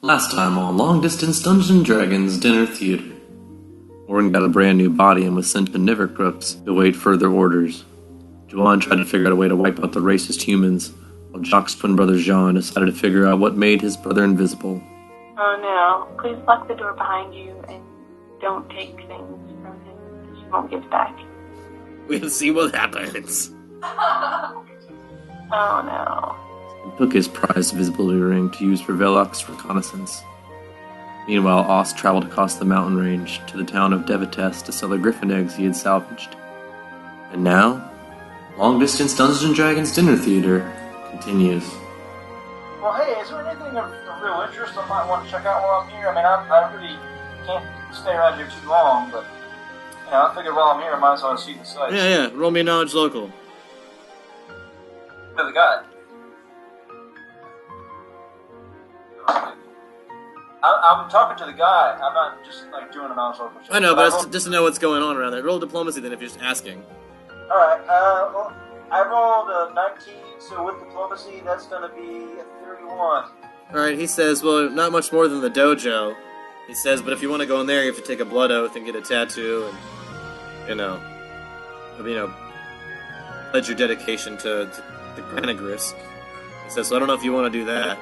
Last time on Long Distance Dungeons & Dragons Dinner Theater. Orin got a brand new body and was sent to Nivercrooks to await further orders. Joanne tried to figure out a way to wipe out the racist humans, while Jock's twin brother Jean decided to figure out what made his brother invisible. Oh no, please lock the door behind you and don't take things from him because you won't give back. We'll see what happens. Oh no. He took his prized visibility ring to use for Velok's reconnaissance. Meanwhile, Oz traveled across the mountain range to the town of Devites to sell the griffin eggs he had salvaged. And now, Long Distance Dungeons & Dragons Dinner Theater continues. Well, hey, is there anything of real interest I might want to check out while I'm here? I mean, I really can't stay around here too long, but, I figure while I'm here, I might as well see the sights. Yeah, roll me a knowledge local. To the guy. I'm talking to the guy. I'm not just, doing a knowledge local. I know, but it's just to know what's going on around there. Roll diplomacy then if you're just asking. Alright, well, I rolled a 19, so with diplomacy, that's going to be a 31. Alright, he says, well, not much more than the dojo. He says, but if you want to go in there, you have to take a blood oath and get a tattoo and, pledge your dedication to the Granagris. He says, so I don't know if you want to do that.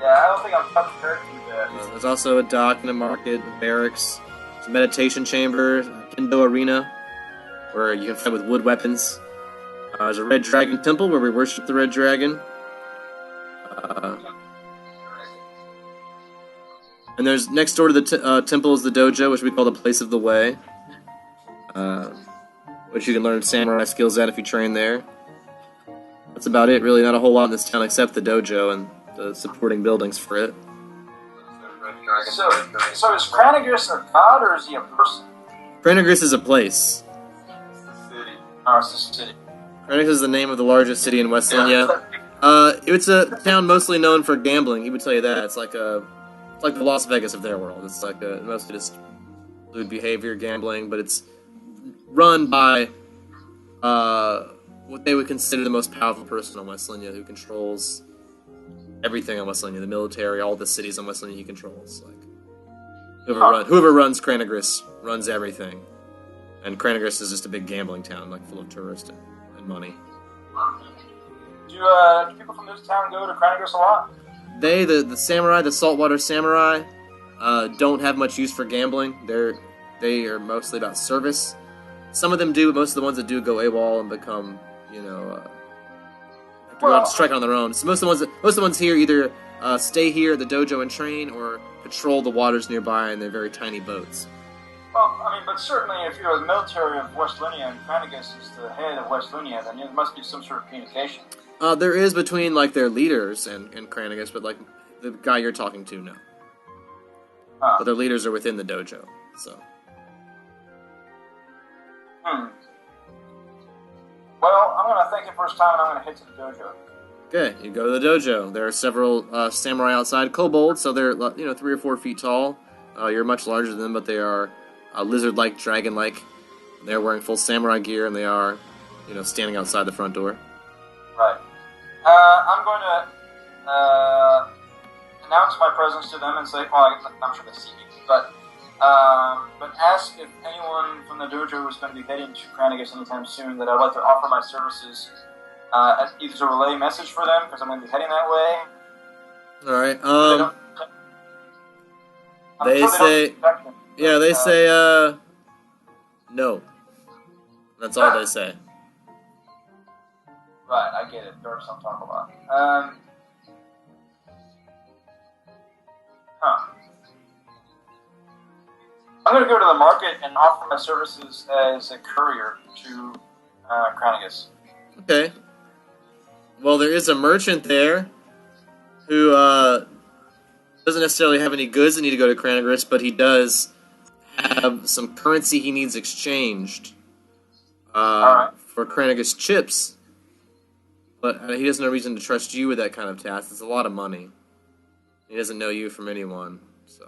Yeah, I don't think I'm prepared to do that. There's also a dock and a market, a barracks, a meditation chamber, a kendo arena, where you can fight with wood weapons. There's a red dragon temple where we worship the red dragon. And there's next door to the temple is the dojo, which we call the Place of the Way, which you can learn samurai skills at if you train there. That's about it, really. Not a whole lot in this town except the dojo and the supporting buildings for it. So is Kranagris a god or is he a person? Kranagris is a place. City. Oh, it's a city. Kranagris is the name of the largest city in West Linya. It's a town mostly known for gambling. He would tell you that. It's like the Las Vegas of their world. It's like mostly just lewd behavior, gambling, but it's run by what they would consider the most powerful person on West Linya, who controls everything on West Linya, the military, all the cities on West Linya he controls. Whoever runs Kranagris runs everything. And Kranagris is just a big gambling town, full of tourists and money. Do people from this town go to Kranagris a lot? The samurai, the saltwater samurai, don't have much use for gambling. They are mostly about service. Some of them do, but most of the ones that do go AWOL and become, go out to strike on their own. So most of the ones here either stay here at the dojo and train, or patrol the waters nearby in their very tiny boats. Well, but certainly if you're the military of West Linya and Kranagris is the head of West Linya, then there must be some sort of communication. There is between their leaders and Kranagris, but the guy you're talking to, no. But their leaders are within the dojo, so. Well, I'm going to thank you for his time, and I'm going to head to the dojo. Okay, you go to the dojo. There are several samurai outside, kobolds, so they're 3 or 4 feet tall. You're much larger than them, but they are lizard-like, dragon-like. They're wearing full samurai gear, and they are, standing outside the front door. Right. I'm going to announce my presence to them and say, well, I'm sure they see me, but ask if anyone from the dojo is going to be heading to Kranagris anytime soon, that I'd like to offer my services as either a relay message for them, because I'm going to be heading that way. Alright, they say, no. That's all they say. Right, I get it. Dorks don't talk a lot. I'm going to go to the market and offer my services as a courier to Kranagris. Okay. Well, there is a merchant there who doesn't necessarily have any goods that need to go to Kranagris, but he does have some currency he needs exchanged for Kranagris chips. But he has no reason to trust you with that kind of task. It's a lot of money. He doesn't know you from anyone, so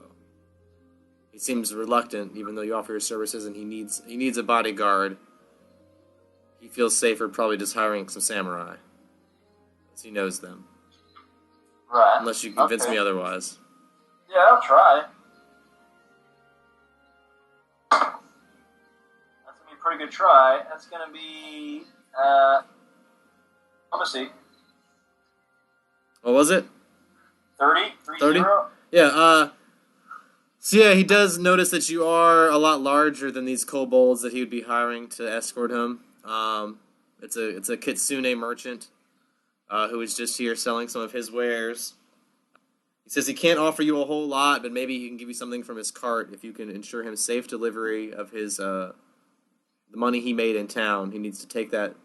he seems reluctant, even though you offer your services, and he needs a bodyguard. He feels safer probably just hiring some samurai, as he knows them. Right. Unless you convince me otherwise. Yeah, I'll try. That's gonna be a pretty good try. That's gonna be diplomacy. What was it? 30? 30? Yeah, so yeah, he does notice that you are a lot larger than these kobolds that he would be hiring to escort him. It's a kitsune merchant who is just here selling some of his wares. He says he can't offer you a whole lot, but maybe he can give you something from his cart if you can ensure him safe delivery of his the money he made in town. He needs to take that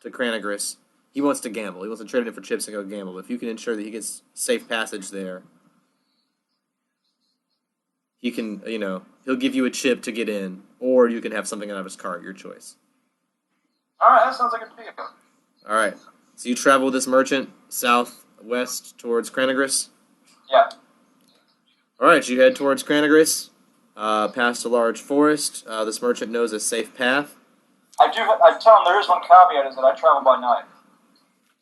to Cranagris. He wants to gamble. He wants to trade it in for chips and go gamble. If you can ensure that he gets safe passage there, he can, he'll give you a chip to get in, or you can have something out of his cart, your choice. Alright, that sounds like a deal. Alright, so you travel with this merchant southwest towards Cranagris? Yeah. Alright, you head towards Cranagris, past a large forest. This merchant knows a safe path. I tell him there is one caveat, is that I travel by night.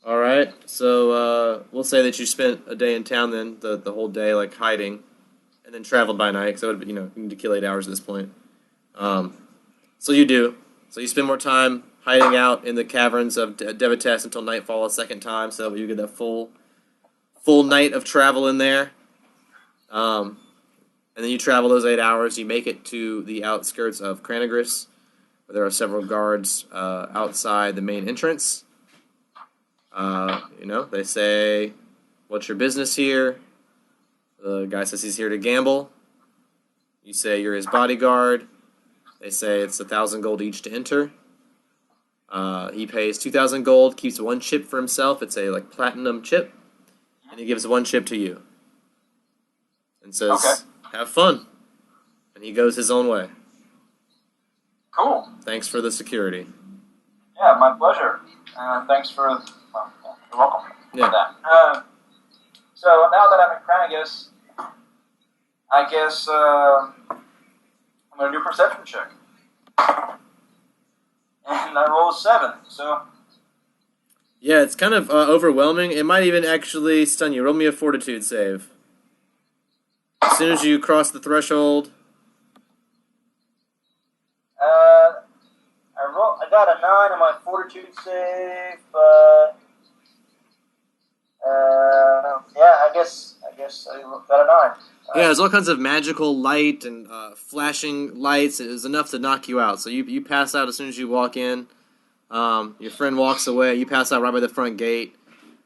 Alright, so we'll say that you spent a day in town then, the whole day, like, hiding, and then traveled by night, because that would be, you need to kill 8 hours at this point. So you do. So you spend more time hiding out in the caverns of Devites until nightfall a second time, so that you get a full night of travel in there. And then you travel those 8 hours. You make it to the outskirts of Cranagris, where there are several guards outside the main entrance. They say, "What's your business here?" The guy says he's here to gamble. You say you're his bodyguard. They say it's 1,000 gold each to enter. He pays 2,000 gold, keeps 1 chip for himself. It's a platinum chip, and he gives 1 chip to you, and says, Okay. "Have fun." And he goes his own way. Cool. Thanks for the security. Yeah, my pleasure. Thanks for. You're welcome. Yeah. For that. So now that I'm in Cranagris, I guess I'm gonna do a perception check, and I roll a 7. So Yeah, it's kind of overwhelming. It might even actually stun you. Roll me a fortitude save. As soon as you cross the threshold. I got a 9 on my fortitude save, but I guess I got a 9. Yeah, there's all kinds of magical light and flashing lights. It was enough to knock you out. So you pass out as soon as you walk in. Your friend walks away. You pass out right by the front gate.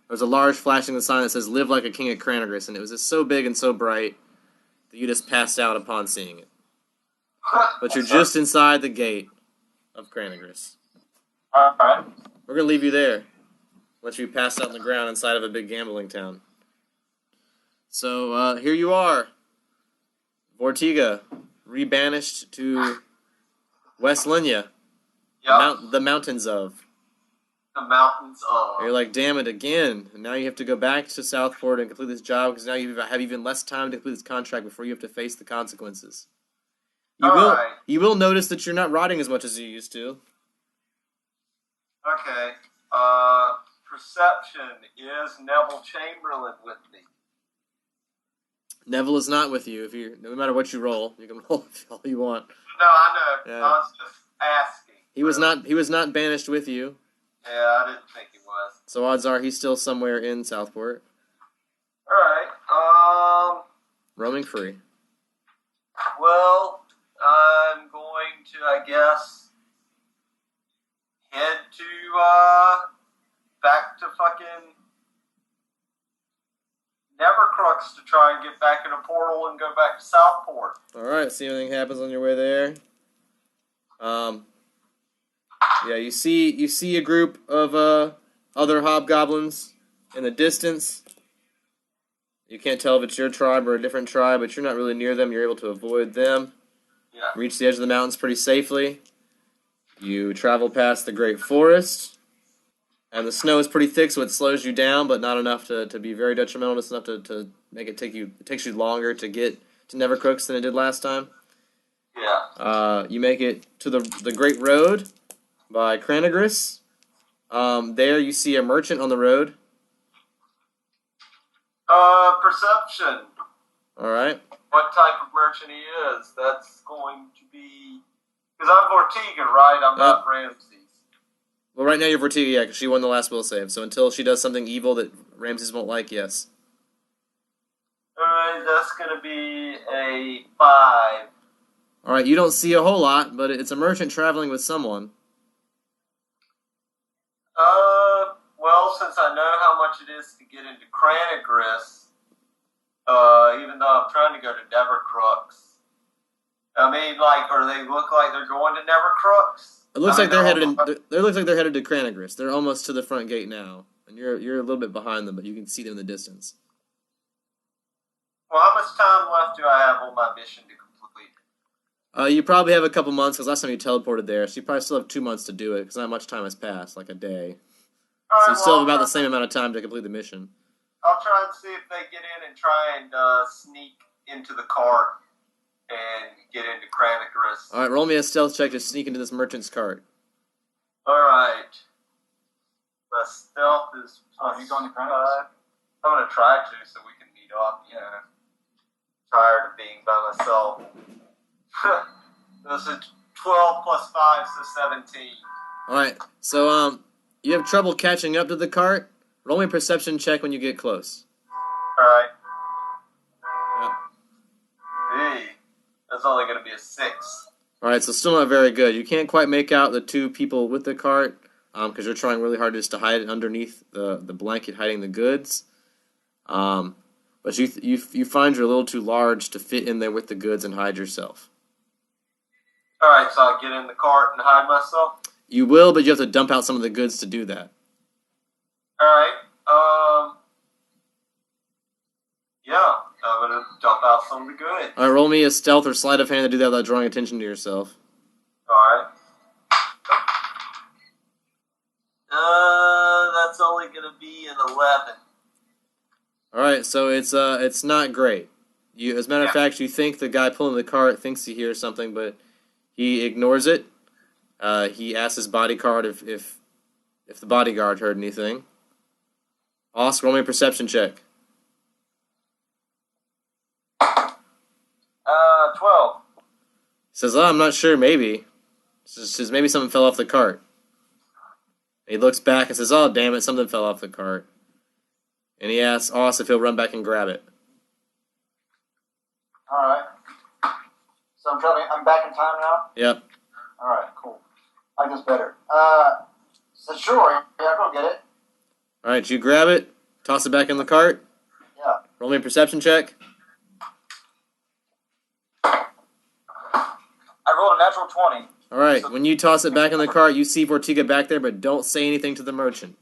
There's a large flashing sign that says, "Live like a king at Cranagris," and it was just so big and so bright that you just passed out upon seeing it. But you're just inside the gate of Cranagris. Alright. We're going to leave you there. Let you pass out on the ground inside of a big gambling town. So, here you are. Vortiga, rebanished to West Linya. Yep. The mountains of. The mountains of. And you're like, damn it, again. And now you have to go back to Southport and complete this job, because now you have even less time to complete this contract before you have to face the consequences. You will notice that you're not rotting as much as you used to. Okay. Perception. Is Neville Chamberlain with me? Neville is not with you. No matter what you roll, you can roll all you want. No, I know. Yeah. I was just asking. He was not banished with you. Yeah, I didn't think he was. So odds are he's still somewhere in Southport. Alright, roaming free. Well, I'm going to, I guess, head to, back to fucking Nevercrux to try and get back in a portal and go back to Southport. Alright, see if anything happens on your way there. Yeah, you see a group of other hobgoblins in the distance. You can't tell if it's your tribe or a different tribe, but you're not really near them. You're able to avoid them. Yeah. Reach the edge of the mountains pretty safely. You travel past the great forest. And the snow is pretty thick, so it slows you down, but not enough to be very detrimental. It's enough to make it takes you longer to get to Nevercrux than it did last time. Yeah. You make it to the Great Road by Cranagris. There you see a merchant on the road. Perception. All right. what type of merchant he is. That's going to be... Because I'm Vortiga, right? I'm not Ramses. Well, right now you're Vortiga, yeah, because she won the last will save. So until she does something evil that Ramses won't like, yes. Alright, that's going to be a 5. All right, you don't see a whole lot, but it's a merchant traveling with someone. Well, since I know how much it is to get into Cranagris, even though I'm trying to go to Nevercrux, I mean, like, or they look like they're going to Nevercrux? It looks like they're headed. It looks like they're headed to Cranagris. They're almost to the front gate now, and you're a little bit behind them, but you can see them in the distance. Well, how much time left do I have on my mission to complete? You probably have a couple months, because last time you teleported there, so you probably still have 2 months to do it, because not much time has passed, like a day. Right, So you still have about the same amount of time to complete the mission. I'll try and see if they get in and try and sneak into the cart and get into Cranagris. Alright, roll me a stealth check to sneak into this merchant's cart. Alright. My stealth is... Oh, you going to Cranagris? I'm going to try to so we can meet up, you know. Tired of being by myself. This is 12 plus 5, so 17. Alright, so, you have trouble catching up to the cart? Roll me a perception check when you get close. Alright. Yep. Hey, that's only going to be a 6. Alright, so still not very good. You can't quite make out the two people with the cart, because you're trying really hard just to hide it underneath the blanket hiding the goods. But you find you're a little too large to fit in there with the goods and hide yourself. Alright, so I get in the cart and hide myself? You will, but you have to dump out some of the goods to do that. Alright, yeah, I'm gonna dump out some of the goods. Alright, roll me a stealth or sleight of hand to do that without drawing attention to yourself. Alright. That's only gonna be an 11. Alright, so it's not great. As a matter of fact, you think the guy pulling the cart thinks he hears something, but he ignores it. He asks his bodyguard if the bodyguard heard anything. Oscar, roll me a perception check. 12. He says, I'm not sure, maybe. Says, maybe something fell off the cart. He looks back and says, oh, damn it, something fell off the cart. And he asks Oss if he'll run back and grab it. Alright. So I'm back in time now? Yep. Alright, cool. I like this better. So sure, yeah, go get it. Alright, you grab it, toss it back in the cart. Yeah. Roll me a perception check. I rolled a natural 20. Alright, when you toss it back in the cart, you see Vortiga back there, but don't say anything to the merchant.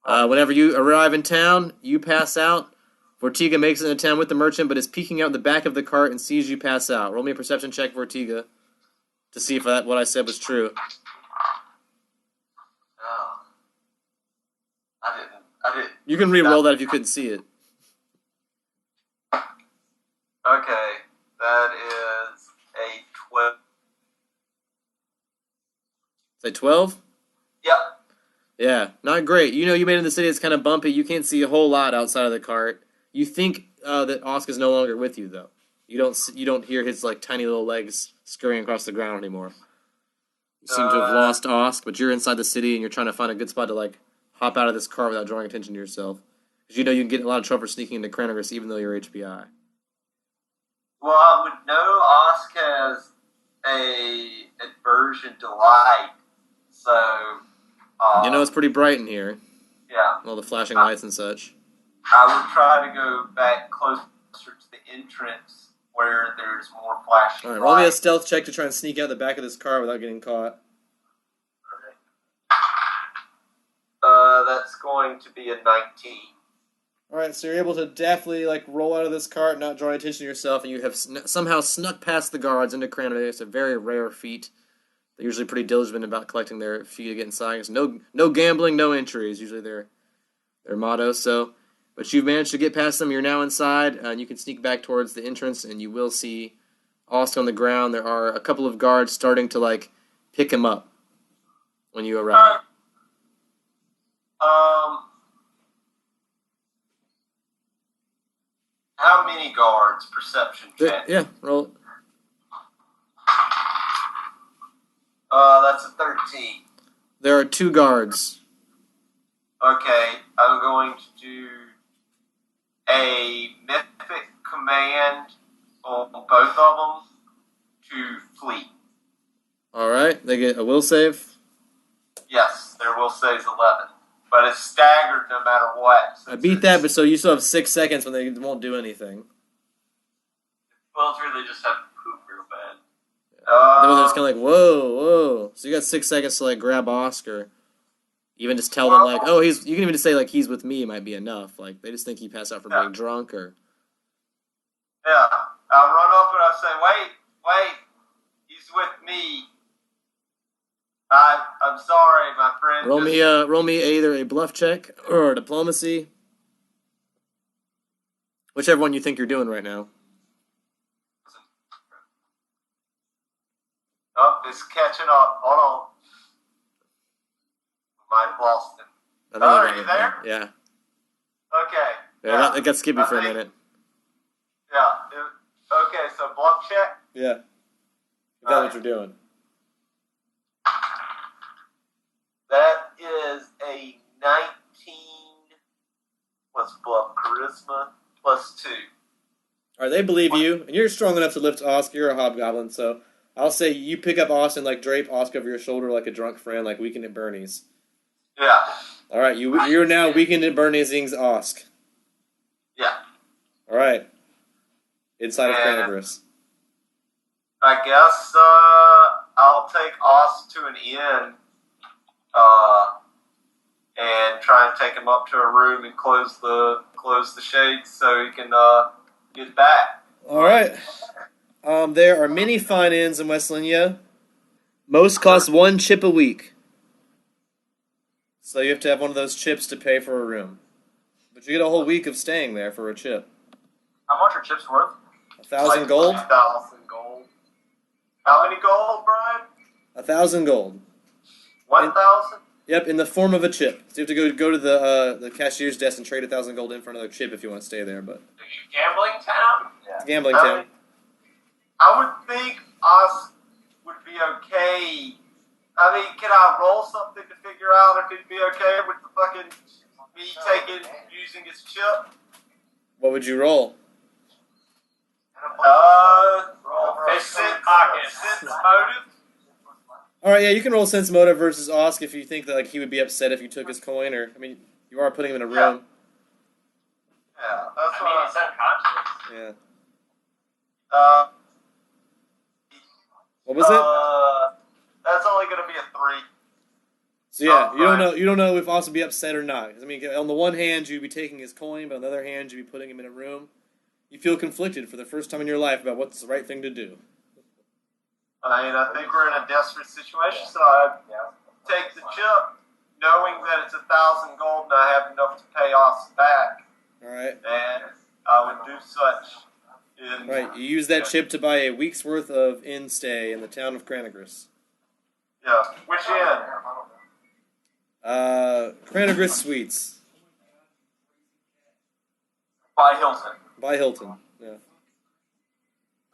Whenever you arrive in town, you pass out. Vortiga makes it into town with the merchant, but is peeking out the back of the cart and sees you pass out. Roll me a perception check, Vortiga, to see if what I said was true. Oh. I didn't. You can re-roll that if you couldn't see it. Okay, that is a 12. Say 12? Yep. Yeah, not great. You know, you made it in the city, it's kind of bumpy. You can't see a whole lot outside of the cart. You think that Oscar's no longer with you, though. You don't hear his like tiny little legs scurrying across the ground anymore. You seem to have lost Osk, but you're inside the city and you're trying to find a good spot to like hop out of this car without drawing attention to yourself. Because you know you can get in a lot of trouble for sneaking into Cranagris even though you're HPI. Well, I would know Osk has a aversion to light, so... you know it's pretty bright in here. Yeah. All the flashing lights and such. I would try to go back closer to the entrance where there's more flashing Alright, roll me a lights. stealth check to try and sneak out the back of this car without getting caught. That's going to be a 19. Alright, so you're able to deftly like roll out of this cart, not drawing attention to yourself, and you have somehow snuck past the guards into Cranagris. It's a very rare feat. They're usually pretty diligent about collecting their fee to get inside. It's no gambling, no entry is usually their motto. So, but you've managed to get past them. You're now inside, and you can sneak back towards the entrance, and you will see Osk on the ground. There are a couple of guards starting to like pick him up when you arrive. How many guards? Perception check. Yeah, roll. That's a 13. There are 2 guards. Okay, I'm going to do a mythic command on both of them to flee. Alright, they get a will save. Yes, their will save's 11. But it's staggered no matter what. I beat that, but so you still have 6 seconds when they won't do anything. Well, it's really just have to poop real bad. Then they're just kind of like, whoa. So you got 6 seconds to, like, grab Oscar. Even just tell them, like, oh, you can even just say, like, he's with me might be enough. Like, they just think he passed out from being drunk or... Yeah, I'll run up and I'll say, wait, he's with me. I'm sorry, my friend. Roll me either a bluff check or a diplomacy. Whichever one you think you're doing right now. Oh, it's catching up. Hold on. Might have lost him. Are you there? Yeah. Okay. Yeah, it got skippy for a minute. Yeah. Okay, so bluff check? Yeah. You got what you're doing. That is a 19. What's bluff? Charisma plus 2. Alright, they believe you, and you're strong enough to lift Oscar. You're a hobgoblin, so I'll say you pick up Austin, like drape Oscar over your shoulder like a drunk friend, like Weekend at Bernie's. Yeah. Alright, you're now Weekend at Bernie's Osk. Yeah. Alright. Inside of Cranagris. I guess I'll take Osk to an inn and try and take him up to a room and close the shades so he can get back. Alright. There are many fine inns in West Linya. Most cost 1 chip a week. So you have to have one of those chips to pay for a room. But you get a whole week of staying there for a chip. How much are chips worth? 1,000 gold? 1,000 gold. How many gold, Brian? 1,000 gold. 1,000? Yep, in the form of a chip. So you have to go to the cashier's desk and trade 1,000 gold in for another chip if you want to stay there. But Gambling town? it's a gambling town. I would think us would be okay. I mean, can I roll something to figure out if it'd be okay with the fucking me using his chip? What would you roll? Sense motive. Alright, yeah, you can roll sense motive versus Osk if you think that like he would be upset if you took his coin, or, I mean, you are putting him in a room. Yeah, that's what He's unconscious. Yeah. What What was it? That's only going to be a 3. So yeah, you don't know if Osk would be upset or not. I mean, on the one hand, you'd be taking his coin, but on the other hand, you'd be putting him in a room. You feel conflicted for the first time in your life about what's the right thing to do. I mean, I think we're in a desperate situation, so I take the chip, knowing that it's 1,000 gold and I have enough to pay Osk back. Alright. And I would do such. Right, you use that chip to buy a week's worth of inn stay in the town of Cranagris. Yeah. Which inn? Cranagris Suites. By Hilton. By Hilton, yeah.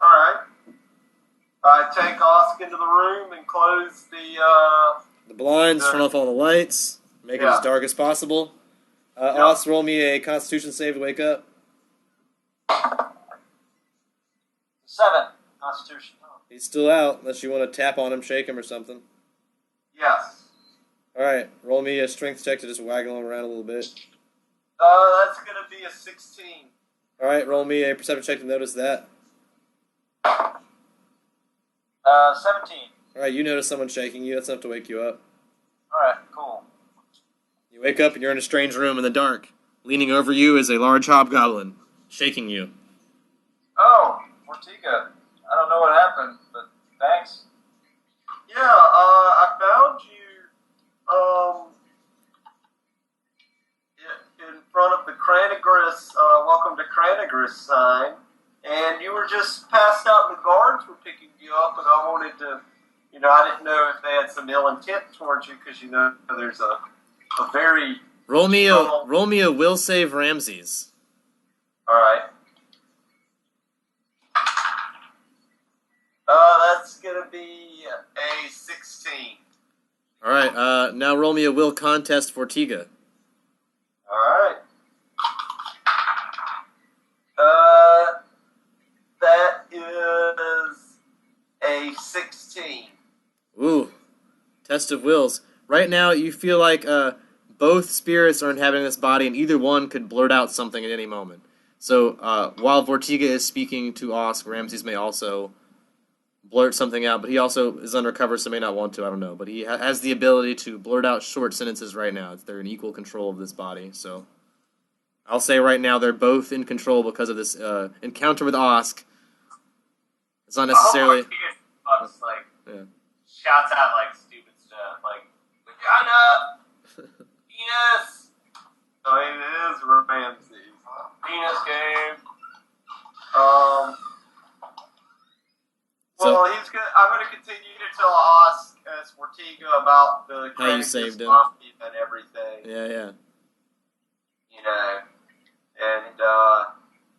Alright. I take Osk into the room and close The blinds, turn off all the lights, make it as dark as possible. Osk, roll me a Constitution save to wake up. 7. Constitution. He's still out, unless you want to tap on him, shake him, or something. Yes. Alright, roll me a strength check to just waggle him around a little bit. That's going to be a 16. Alright, roll me a perception check to notice that. 17. Alright, you notice someone shaking you, that's enough to wake you up. Alright, cool. You wake up and you're in a strange room in the dark. Leaning over you is a large hobgoblin, shaking you. Oh, Mortiga. I don't know what happened, but thanks. Yeah, I found you in front of the Cranagris, welcome to Cranagris sign, and you were just passed out and the guards were picking you up, and I wanted to, I didn't know if they had some ill intent towards you, because there's a very... Roll me a will save Ramses. Alright. be a 16. All right. Now roll me a will contest for Tiga. Alright. That is a 16. Ooh. Test of wills. Right now, you feel like both spirits are inhabiting this body, and either one could blurt out something at any moment. So while Vortiga is speaking to Osk, Ramses may also blurt something out, but he also is undercover, so may not want to. I don't know, but he has the ability to blurt out short sentences right now. They're in equal control of this body, so I'll say right now they're both in control because of this encounter with Osk. It's not necessarily. Like, Yeah. shouts out like stupid stuff, like vagina, penis. I mean, it is Ramses. Penis game. So- Well, I'm going to continue to tell Osk as Ortega about the How you Kranicus saved him. Mafia and everything. Yeah. You know, and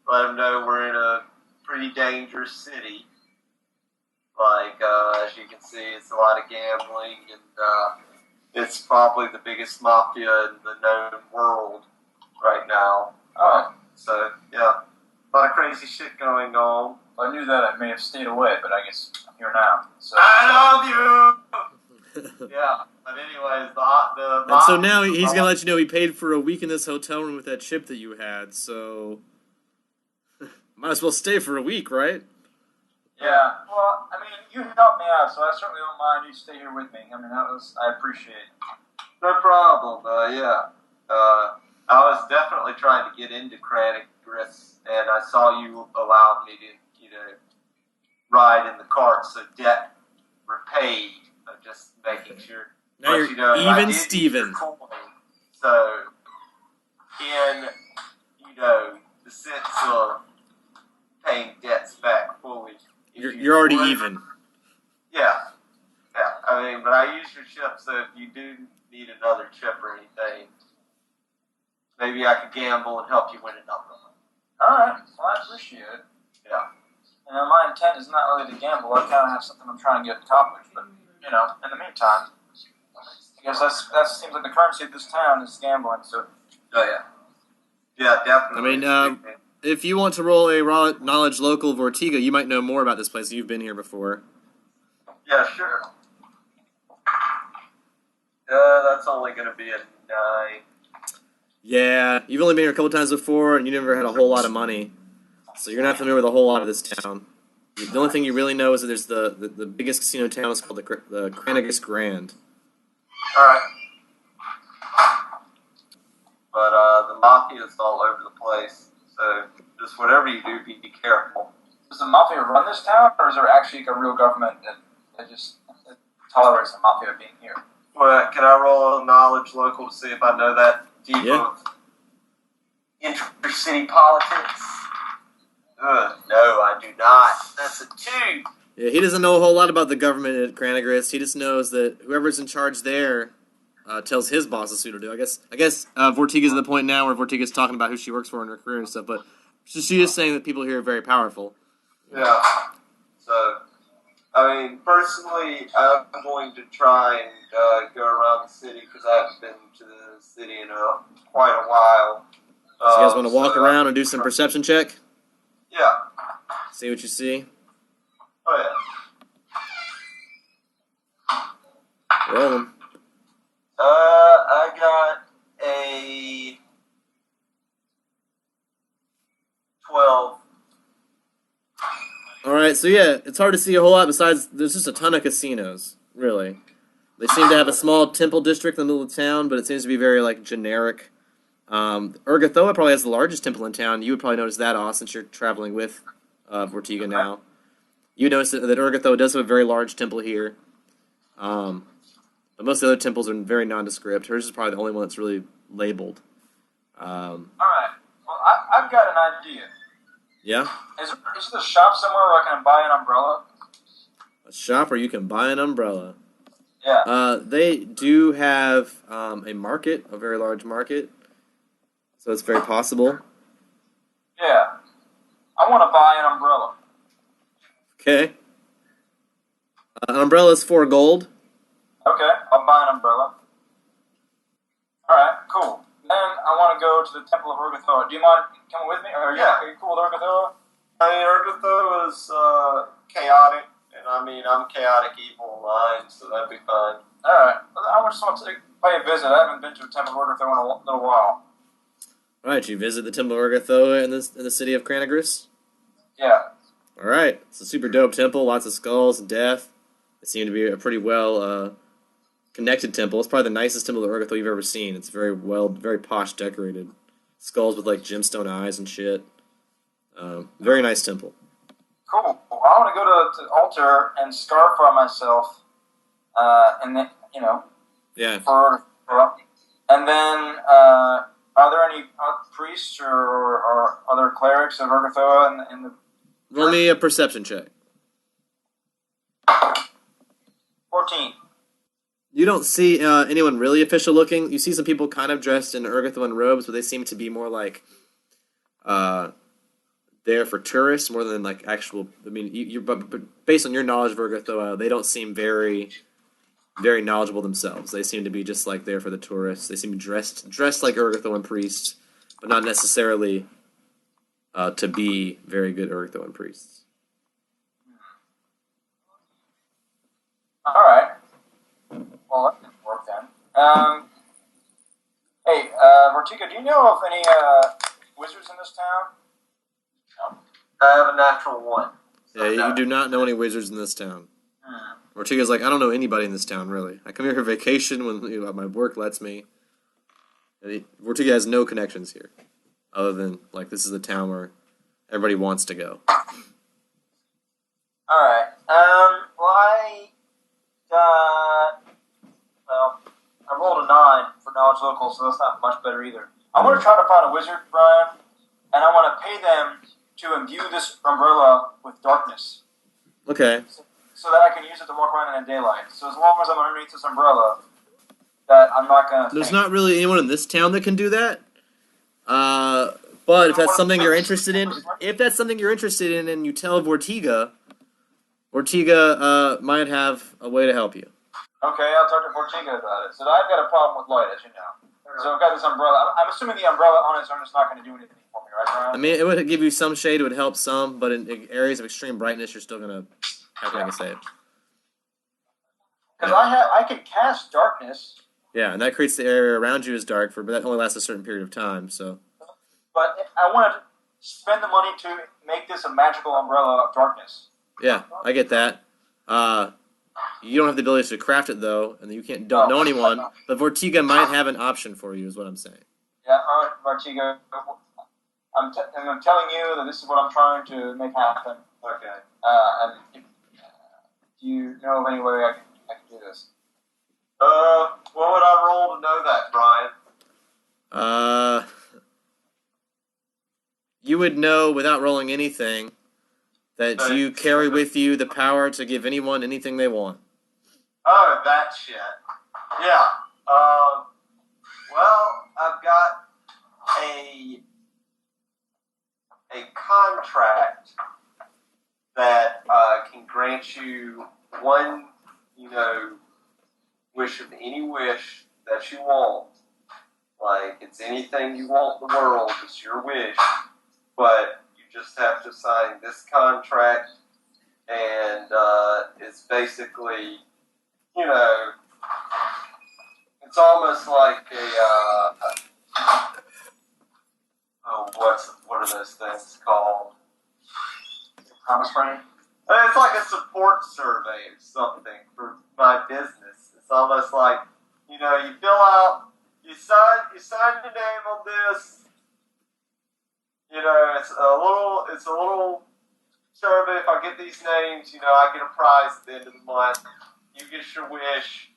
let him know we're in a pretty dangerous city. Like, as you can see, it's a lot of gambling, and it's probably the biggest mafia in the known world right now. So, yeah, a lot of crazy shit going on. If I knew that, I may have stayed away, but I guess I'm here now. So. I love you! Yeah, but anyways, the And so now he's going to let you know he paid for a week in this hotel room with that chip that you had, so might as well stay for a week, right? Yeah, well, I mean, you helped me out, so I certainly don't mind you stay here with me. I mean, I appreciate it. No problem, yeah. I was definitely trying to get into Cranigris, and I saw you allowed me to, ride in the cart, so debt repaid. I'm just making sure. Now But, you're I even did Steven. use your coin, so, in, the sense of paying debts back fully. You're already even. Yeah. I mean, but I use your chip, so if you do need another chip or anything, maybe I could gamble and help you win another one. Alright, well, I appreciate it. Yeah. And my intent is not really to gamble. I kind of have something I'm trying to get accomplished, but, in the meantime, I guess that seems like the currency of this town is gambling, so. Oh, yeah. Yeah, definitely. I mean, if you want to roll a raw knowledge local Vortiga, you might know more about this place. You've been here before. Yeah, sure. That's only going to be a 9. Yeah, you've only been here a couple times before, and you never had a whole lot of money. So you're not familiar with a whole lot of this town. The only thing you really know is that there's the biggest casino in town is called the Cranagus Grand. Alright. But the mafia is all over the place, so just whatever you do, be careful. Does the mafia run this town, or is there actually a real government that just tolerates the mafia being here? Well, can I roll a knowledge local to see if I know that deep of inter-city politics? No, I do not. That's a 2. Yeah, he doesn't know a whole lot about the government at Cranagris. He just knows that whoever's in charge there tells his bosses who to do. I guess Vortiga's at the point now where Vortiga's talking about who she works for in her career and stuff, but she is saying that people here are very powerful. Yeah. So, I mean, personally, I'm going to try and go around the city because I haven't been to the city in quite a while. So you guys want to walk around and do some perception check? Yeah. See what you see? Oh, yeah. Roll 'em. I got a 12. Alright, so yeah, it's hard to see a whole lot besides there's just a ton of casinos, really. They seem to have a small temple district in the middle of town, but it seems to be very, generic. Urgathoa probably has the largest temple in town. You would probably notice that, Oz, since you're traveling with Vortiga now. You notice that Urgathoa does have a very large temple here. But most of the other temples are very nondescript. Hers is probably the only one that's really labeled. Alright, well, I've got an idea. Yeah? Is there a shop somewhere where I can buy an umbrella? A shop where you can buy an umbrella. Yeah. They do have a market, a very large market. So it's very possible. Yeah. I want to buy an umbrella. Okay. An umbrella is 4 gold. Okay, I'll buy an umbrella. Alright, cool. Then I want to go to the Temple of Urgathoa. Do you mind coming with me? Are you cool with Urgathoa? I mean, Urgatho is chaotic, and I mean, I'm chaotic evil in mind, so that'd be fine. Alright, I just want to pay a visit. I haven't been to a Temple of Urgathoa in a little while. Alright, you visit the Temple of Urgathoa in the city of Cranagris? Yeah. Alright, it's a super dope temple, lots of skulls and death. It seemed to be a pretty well connected temple. It's probably the nicest temple of Urgathoa you've ever seen. It's very posh decorated. Skulls with like gemstone eyes and shit. Very nice temple. Cool. I want to go to the altar and scarify myself, and then, Yeah. And then, are there any priests or other clerics of Urgathoa in the... Roll me a perception check. 14. You don't see anyone really official looking. You see some people kind of dressed in Urgathoan robes, but they seem to be more like there for tourists more than like actual. I mean, but based on your knowledge of Urgathoa, they don't seem very knowledgeable themselves. They seem to be just like there for the tourists. They seem dressed like Urgathoan priests, but not necessarily to be very good Urgathoan priests. All right. Well, that didn't work then. Hey, Vortiga, do you know of any wizards in this town? No. I have a natural 1. So Yeah, no. you do not know any wizards in this town. Ortega's like, I don't know anybody in this town, really. I come here for vacation when my work lets me. Ortega has no connections here, other than, like, this is a town where everybody wants to go. Alright, I rolled a 9 for knowledge local, so that's not much better either. I want to try to find a wizard, Brian, and I want to pay them to imbue this umbrella with darkness. Okay. So that I can use it to walk around in the daylight. So as long as I'm underneath this umbrella, that I'm not going to... There's not really anyone in this town that can do that. But if that's something you're interested in, and you tell Vortiga might have a way to help you. Okay, I'll talk to Vortiga about it. So I've got a problem with light, as you know. So I've got this umbrella. I'm assuming the umbrella on its own is not going to do anything for me, right, Brian? I mean, it would give you some shade, it would help some, but in areas of extreme brightness, you're still going to have to make a save. Because I can cast darkness. Yeah, and that creates the area around you as dark, but that only lasts a certain period of time, so... But I want to spend the money to make this a magical umbrella of darkness. Yeah, I get that. You don't have the ability to craft it, though, and you don't know anyone, but Vortiga might have an option for you, is what I'm saying. Yeah, all right, Vortiga. I'm telling you that this is what I'm trying to make happen. Okay. And do you know of any way I can do this? What would I roll to know that, Brian? You would know without rolling anything that you carry with you the power to give anyone anything they want. Oh, that shit. Yeah. Well, I've got a contract that can grant you one, wish of any wish that you want. Like, it's anything you want in the world, it's your wish. But you just have to sign this contract, and it's basically, it's almost like what are those things called? Promise frame? It's like a support survey or something for my business. It's almost like, you fill out, you sign your name on this. It's a little survey. If I get these names, I get a prize at the end of the month. You get your wish.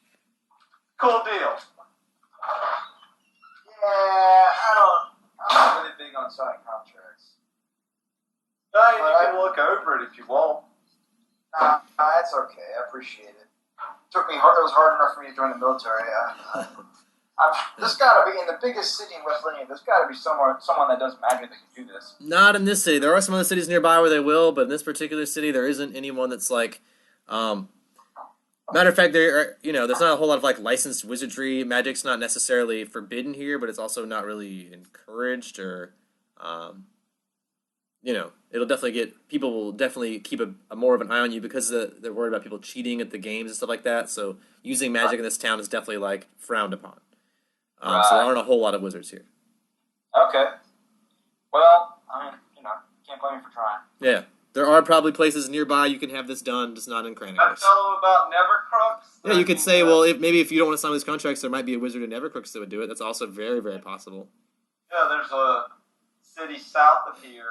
Cool deal. Yeah, I'm not really big on signing contracts. You can look over it if you want. That's okay. I appreciate it. It was hard enough for me to join the military. There's got to be, in the biggest city in West Virginia, there's got to be someone that does magic that can do this. Not in this city. There are some other cities nearby where they will, but in this particular city, there isn't anyone that's like, Matter of fact, there are, there's not a whole lot of like licensed wizardry. Magic's not necessarily forbidden here, but it's also not really encouraged or, um, it'll definitely get people will definitely keep a more of an eye on you because they're worried about people cheating at the games and stuff like that. So using magic in this town is definitely like frowned upon. So there Right. aren't a whole lot of wizards here. Okay. Well, I mean, can't blame me for trying. Yeah, there are probably places nearby you can have this done, just not in I Cranacus. tell them about Nevercrux. Yeah, you could say, well, if you don't want to sign these contracts, there might be a wizard in Evercrooks that would do it. That's also very, very possible. Yeah, there's a city south of here,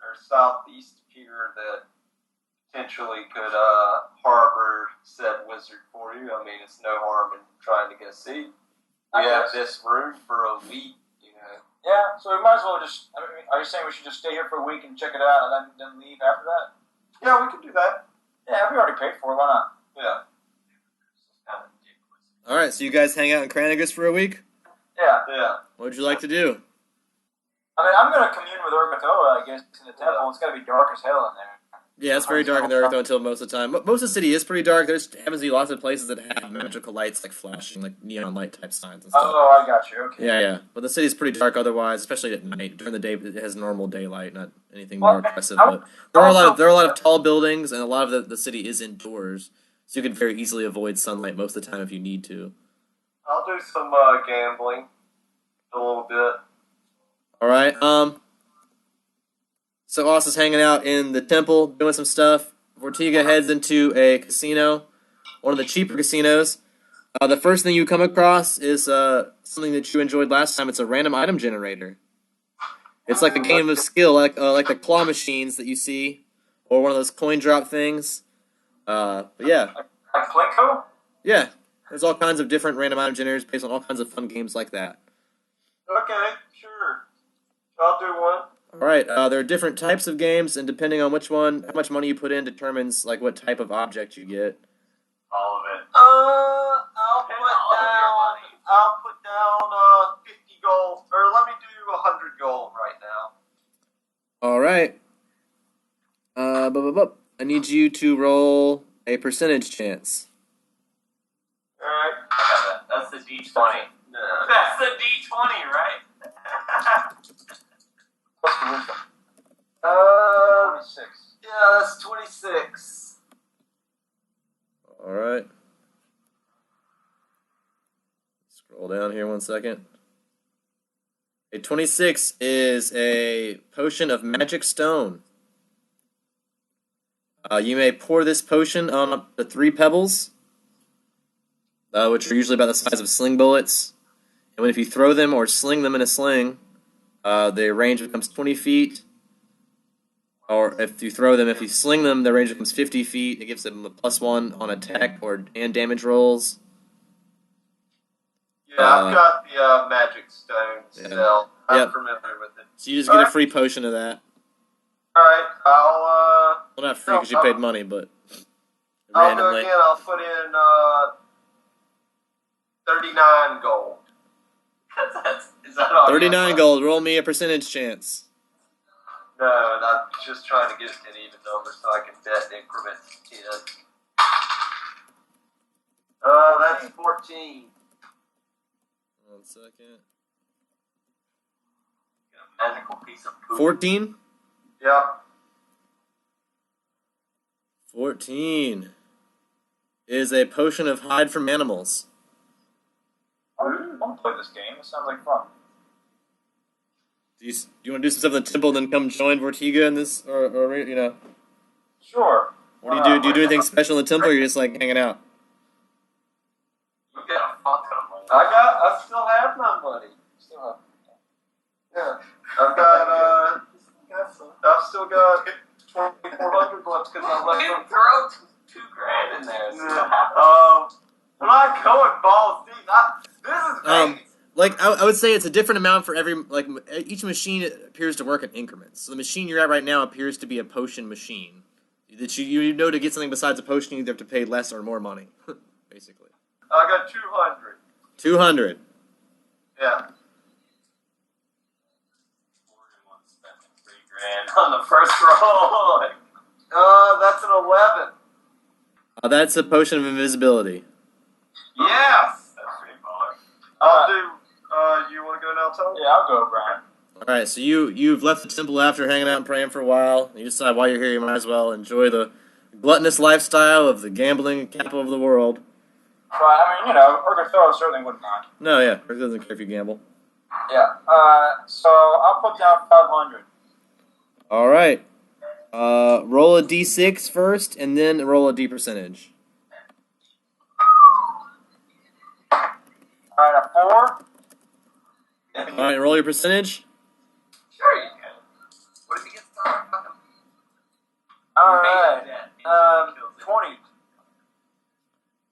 or southeast of here, that potentially could harbor said wizard for you. I mean, it's no harm in trying to get a seat. We have this room for a week, Yeah, so we might as well just. I mean, are you saying we should just stay here for a week and check it out and then leave after that? Yeah, we could do that. Yeah, we already paid for it. Why not? Yeah. All right, so you guys hang out in Cranacus for a week? Yeah. Yeah. What would you like to do? I mean, I'm gonna commune with Urgatoa, I guess, in the temple. It's gotta be dark as hell in there. Yeah, it's very dark in there though until most of the time. Most of the city is pretty dark. There's happens to be lots of places that have magical lights, like flashing, like neon light type signs and stuff. Oh, I got you. Okay. Yeah. But the city's pretty dark otherwise, especially at night. During the day, it has normal daylight, not anything more impressive. But there are a lot of tall buildings, and a lot of the city is indoors, so you can very easily avoid sunlight most of the time if you need to. I'll do some gambling a little bit. All right. So Austin's hanging out in the temple, doing some stuff. Vortiga heads into a casino, one of the cheaper casinos. The first thing you come across is something that you enjoyed last time. It's a random item generator. It's like a game of skill, like the claw machines that you see, or one of those coin drop things. But yeah, Like Plinko? yeah. There's all kinds of different random item generators based on all kinds of fun games like that. Okay, sure. I'll do one. All right. There are different types of games, and depending on which one, how much money you put in determines like what type of object you get. All of it. I'll put down 50 gold, or let me do 100 gold right now. All right. I need you to roll a percentage chance. All right. I got that. That's the D20. No. That's the D20, right? What's the wisdom? 26. Yeah, that's 26. All right. Scroll down here one second. A 26 is a potion of magic stone. You may pour this potion on up to 3 pebbles, which are usually about the size of sling bullets. And if you throw them or sling them in a sling, the range becomes 20 feet. Or if you sling them, the range becomes 50 feet. It gives them a +1 on attack and damage rolls. Yeah, I've got the magic stone still. I'm familiar with it. So you just get a free potion of that. Alright, Well, not free because you paid money, but I'll go randomly. again. I'll put in 39 gold. Is that all? 39 gold. Roll me a percentage chance. No, I'm just trying to get an even number so I can bet increments 10. That's 14. 1 second. A magical piece of poop. 14? Yep. 14 is a potion of hide from animals. I'm gonna play this game. It sounds like fun. Do you want to do some stuff in the temple and then come join Vortiga in this? Or Sure. what do you do? Do you do anything special in the temple or you're just like hanging out? You get a fuck ton of money. I still have my money. Still have. Yeah. I've still got 2,400 left because I You left can them. throw $2,000 in there. When I go and balls deep, this is crazy. Like I would say it's a different amount for every each machine appears to work in increments. So the machine you're at right now appears to be a potion machine. That you know to get something besides a potion you either have to pay less or more money, basically. I got 200. 200. Yeah. $3,000 on the first roll. That's an 11. That's a potion of invisibility. Yes! That's pretty baller. I'll do, you want to go now, Tom? Yeah, I'll go, Brian. All right, so you've left the temple after hanging out and praying for a while. You decide while you're here, you might as well enjoy the gluttonous lifestyle of the gambling capital of the world. Right, I mean, you know, Urgatho certainly wouldn't mind. No, yeah, Rick doesn't care if you gamble. Yeah, so I'll put down 500. All right, roll a d6 first, and then roll a d percentage. Alright, a 4. All right, roll your percentage. Sure you can. What if he gets stuck? Alright, 20.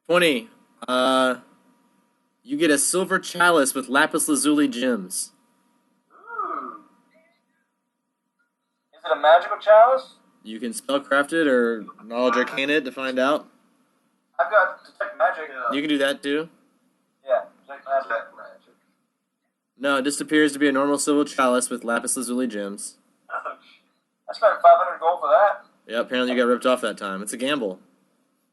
20. You get a silver chalice with lapis lazuli gems. Ooh. Is it a magical chalice? You can spellcraft it or knowledge arcane it to find out. I've got detect magic. You can do that too. Yeah, detect magic. No, it just appears to be a normal silver chalice with lapis lazuli gems. I spent 500 gold for that. Yeah, apparently you got ripped off that time. It's a gamble.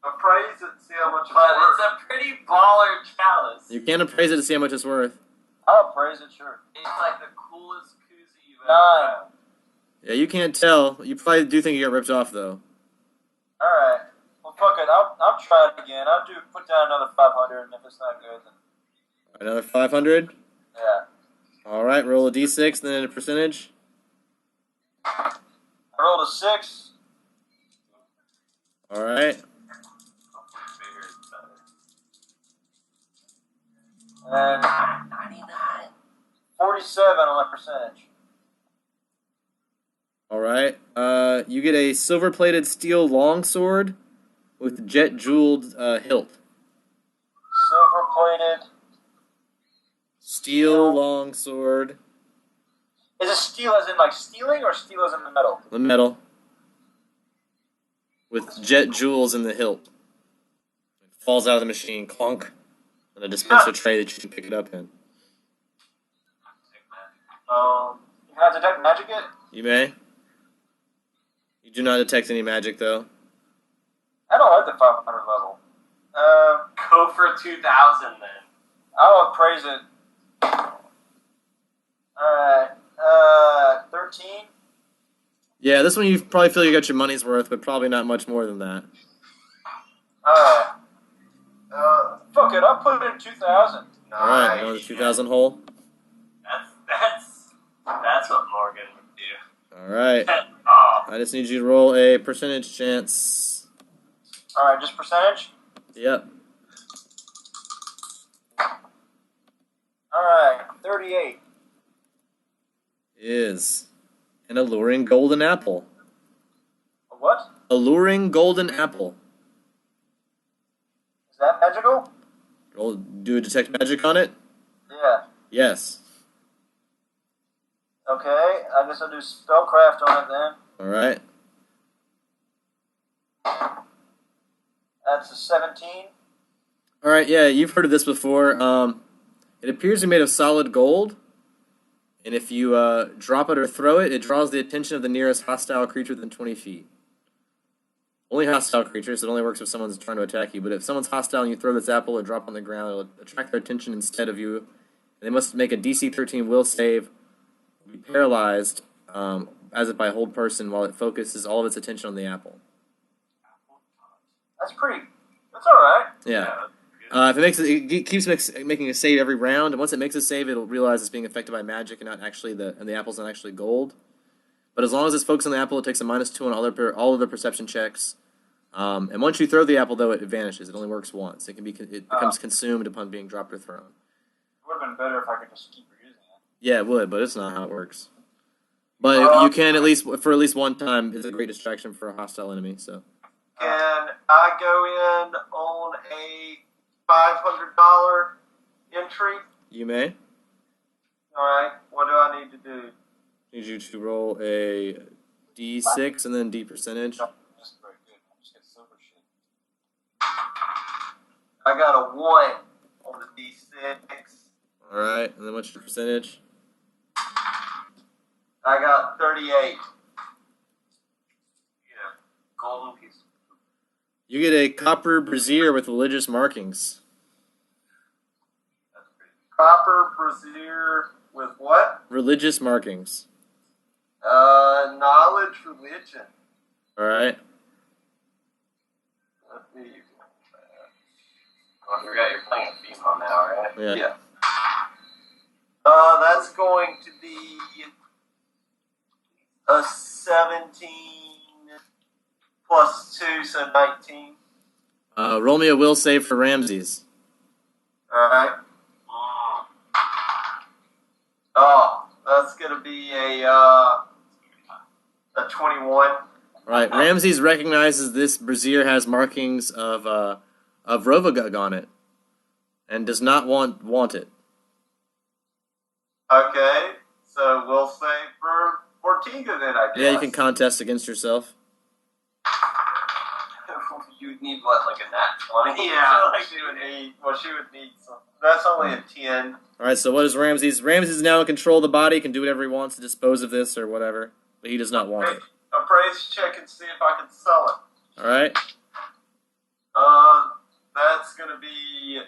Appraise it and see how much it's But worth. it's a pretty baller chalice. You can appraise it to see how much it's worth. I'll appraise it, sure. It's like the coolest koozie you've 9. ever had. Yeah, you can't tell. You probably do think you got ripped off though. Alright. Well, fuck it. I'll try it again. I'll put down another 500, and if it's not good, then Another 500. yeah. All right, roll a d6, then a percentage. I rolled a 6. All right. Hopefully bigger is better. And 99. 47 on my percentage. All right. You get a silver-plated steel longsword with jet jeweled hilt. Silver-plated. Steel longsword. Is it steel as in like stealing, or steel as in the metal? The metal. With jet jewels in the hilt. It falls out of the machine, clunk, on a dispenser tray that you can pick it up in. Can I detect magic it? You may. You do not detect any magic, though. I don't like the 500 level. Go for 2,000 then. I'll appraise it. Alright. 13. Yeah, this one you probably feel you got your money's worth, but probably not much more than that. Alright. Fuck it, I'll put it in 2,000. All right, another 2,000 hole. That's what Morgan would do. All right. Oh, I just need you to roll a percentage chance. Alright, just percentage? Yep. Alright, 38. Is an alluring golden apple. A what? Alluring golden apple. Is that magical? Roll, do a detect magic on it? Yeah. Yes. Okay, I guess I'll do spellcraft on it then. All right. That's a 17. All right, yeah, you've heard of this before. It appears to be made of solid gold, and if you drop it or throw it, it draws the attention of the nearest hostile creature within 20 feet. Only hostile creatures. It only works if someone's trying to attack you. But if someone's hostile and you throw this apple or drop on the ground, it'll attract their attention instead of you. They must make a DC 13 will save, be paralyzed, as if by a hold person, while it focuses all of its attention on the apple. That's alright. Yeah. If it keeps making a save every round, and once it makes a save, it'll realize it's being affected by magic and not actually and the apple's not actually gold. But as long as it's focused on the apple, it takes a -2 on all other perception checks. And once you throw the apple, though, it vanishes. It only works once. It becomes consumed upon being dropped or thrown. It would have been better if I could just keep reusing it. Yeah, it would, but it's not how it works. But you can at least one time. It's a great distraction for a hostile enemy. So. Can I go in on a $500 entry? You may. Alright, what do I need to do? Need you to roll a d6 and then d percentage. Just very good. I'll just get silver shit. I got a 1 on the D6. All right, and then what's your percentage? I got 38. golden piece. You get a copper brazier with religious markings. That's pretty Copper brazier with what? Religious markings. Knowledge religion. All right. Let me. I forgot you're playing a female now, right? Yeah. That's going to be a 17 plus 2, so 19. Roll me a will save for Ramses. Alright. Oh, that's going to be a 21. All right. Ramses recognizes this brazier has markings of Rovagug on it, and does not want it. Okay, so we'll say for Ortega then, I guess. Yeah, you can contest against yourself. You'd need what, like a nat 20? Yeah, she would need. Well, she would need some. That's only a 10. All right. So what is Ramses? Ramses is now in control of the body. Can do whatever he wants to dispose of this or whatever, but he does not want it. Appraise check and see if I can sell it. All right. That's going to be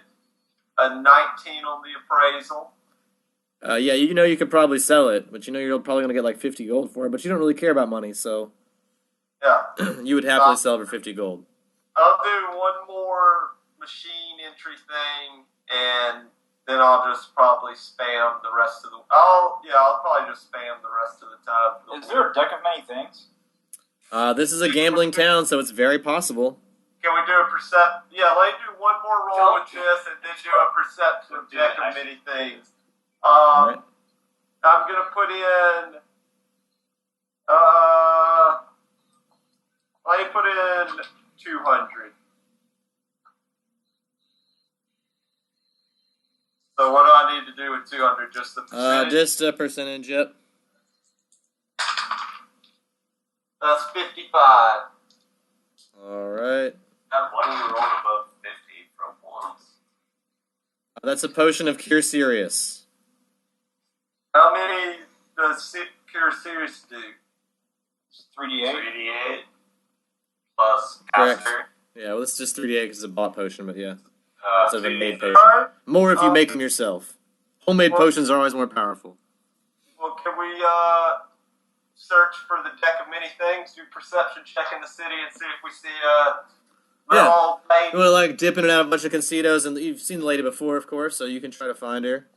a 19 on the appraisal. Yeah, you know you could probably sell it, but you know you're probably going to get like 50 gold for it, but you don't really care about money, so Yeah. you would happily sell it for 50 gold. I'll do one more machine entry thing, and then I'll just probably spam the rest of the. I'll probably just spam the rest of the time. Is there a deck of many things? This is a gambling town, so it's very possible. Can we do a percept? Yeah, let me do one more roll with this, and then do a perception check of many things. Right. I'm gonna put in. Let me put in 200. So what do I need to do with 200? Just the percentage? Just a percentage, yep. That's 55. All right. That one you rolled above 50 from once. That's a potion of Cure Serious. How many does Cure Serious do? 3d8. 3d8 plus Correct. caster. Yeah, well, it's just 3d8 because it's a bought potion, but yeah. Instead of a 2d8. made potion. Alright. More if you make them yourself. Homemade Well- potions are always more powerful. Well, can we search for the deck of many things? Do perception check in the city and see if we see Yeah. little lady. You want to like dip in and out of a bunch of concedos, and you've seen the lady before, of course, so you can try to find her.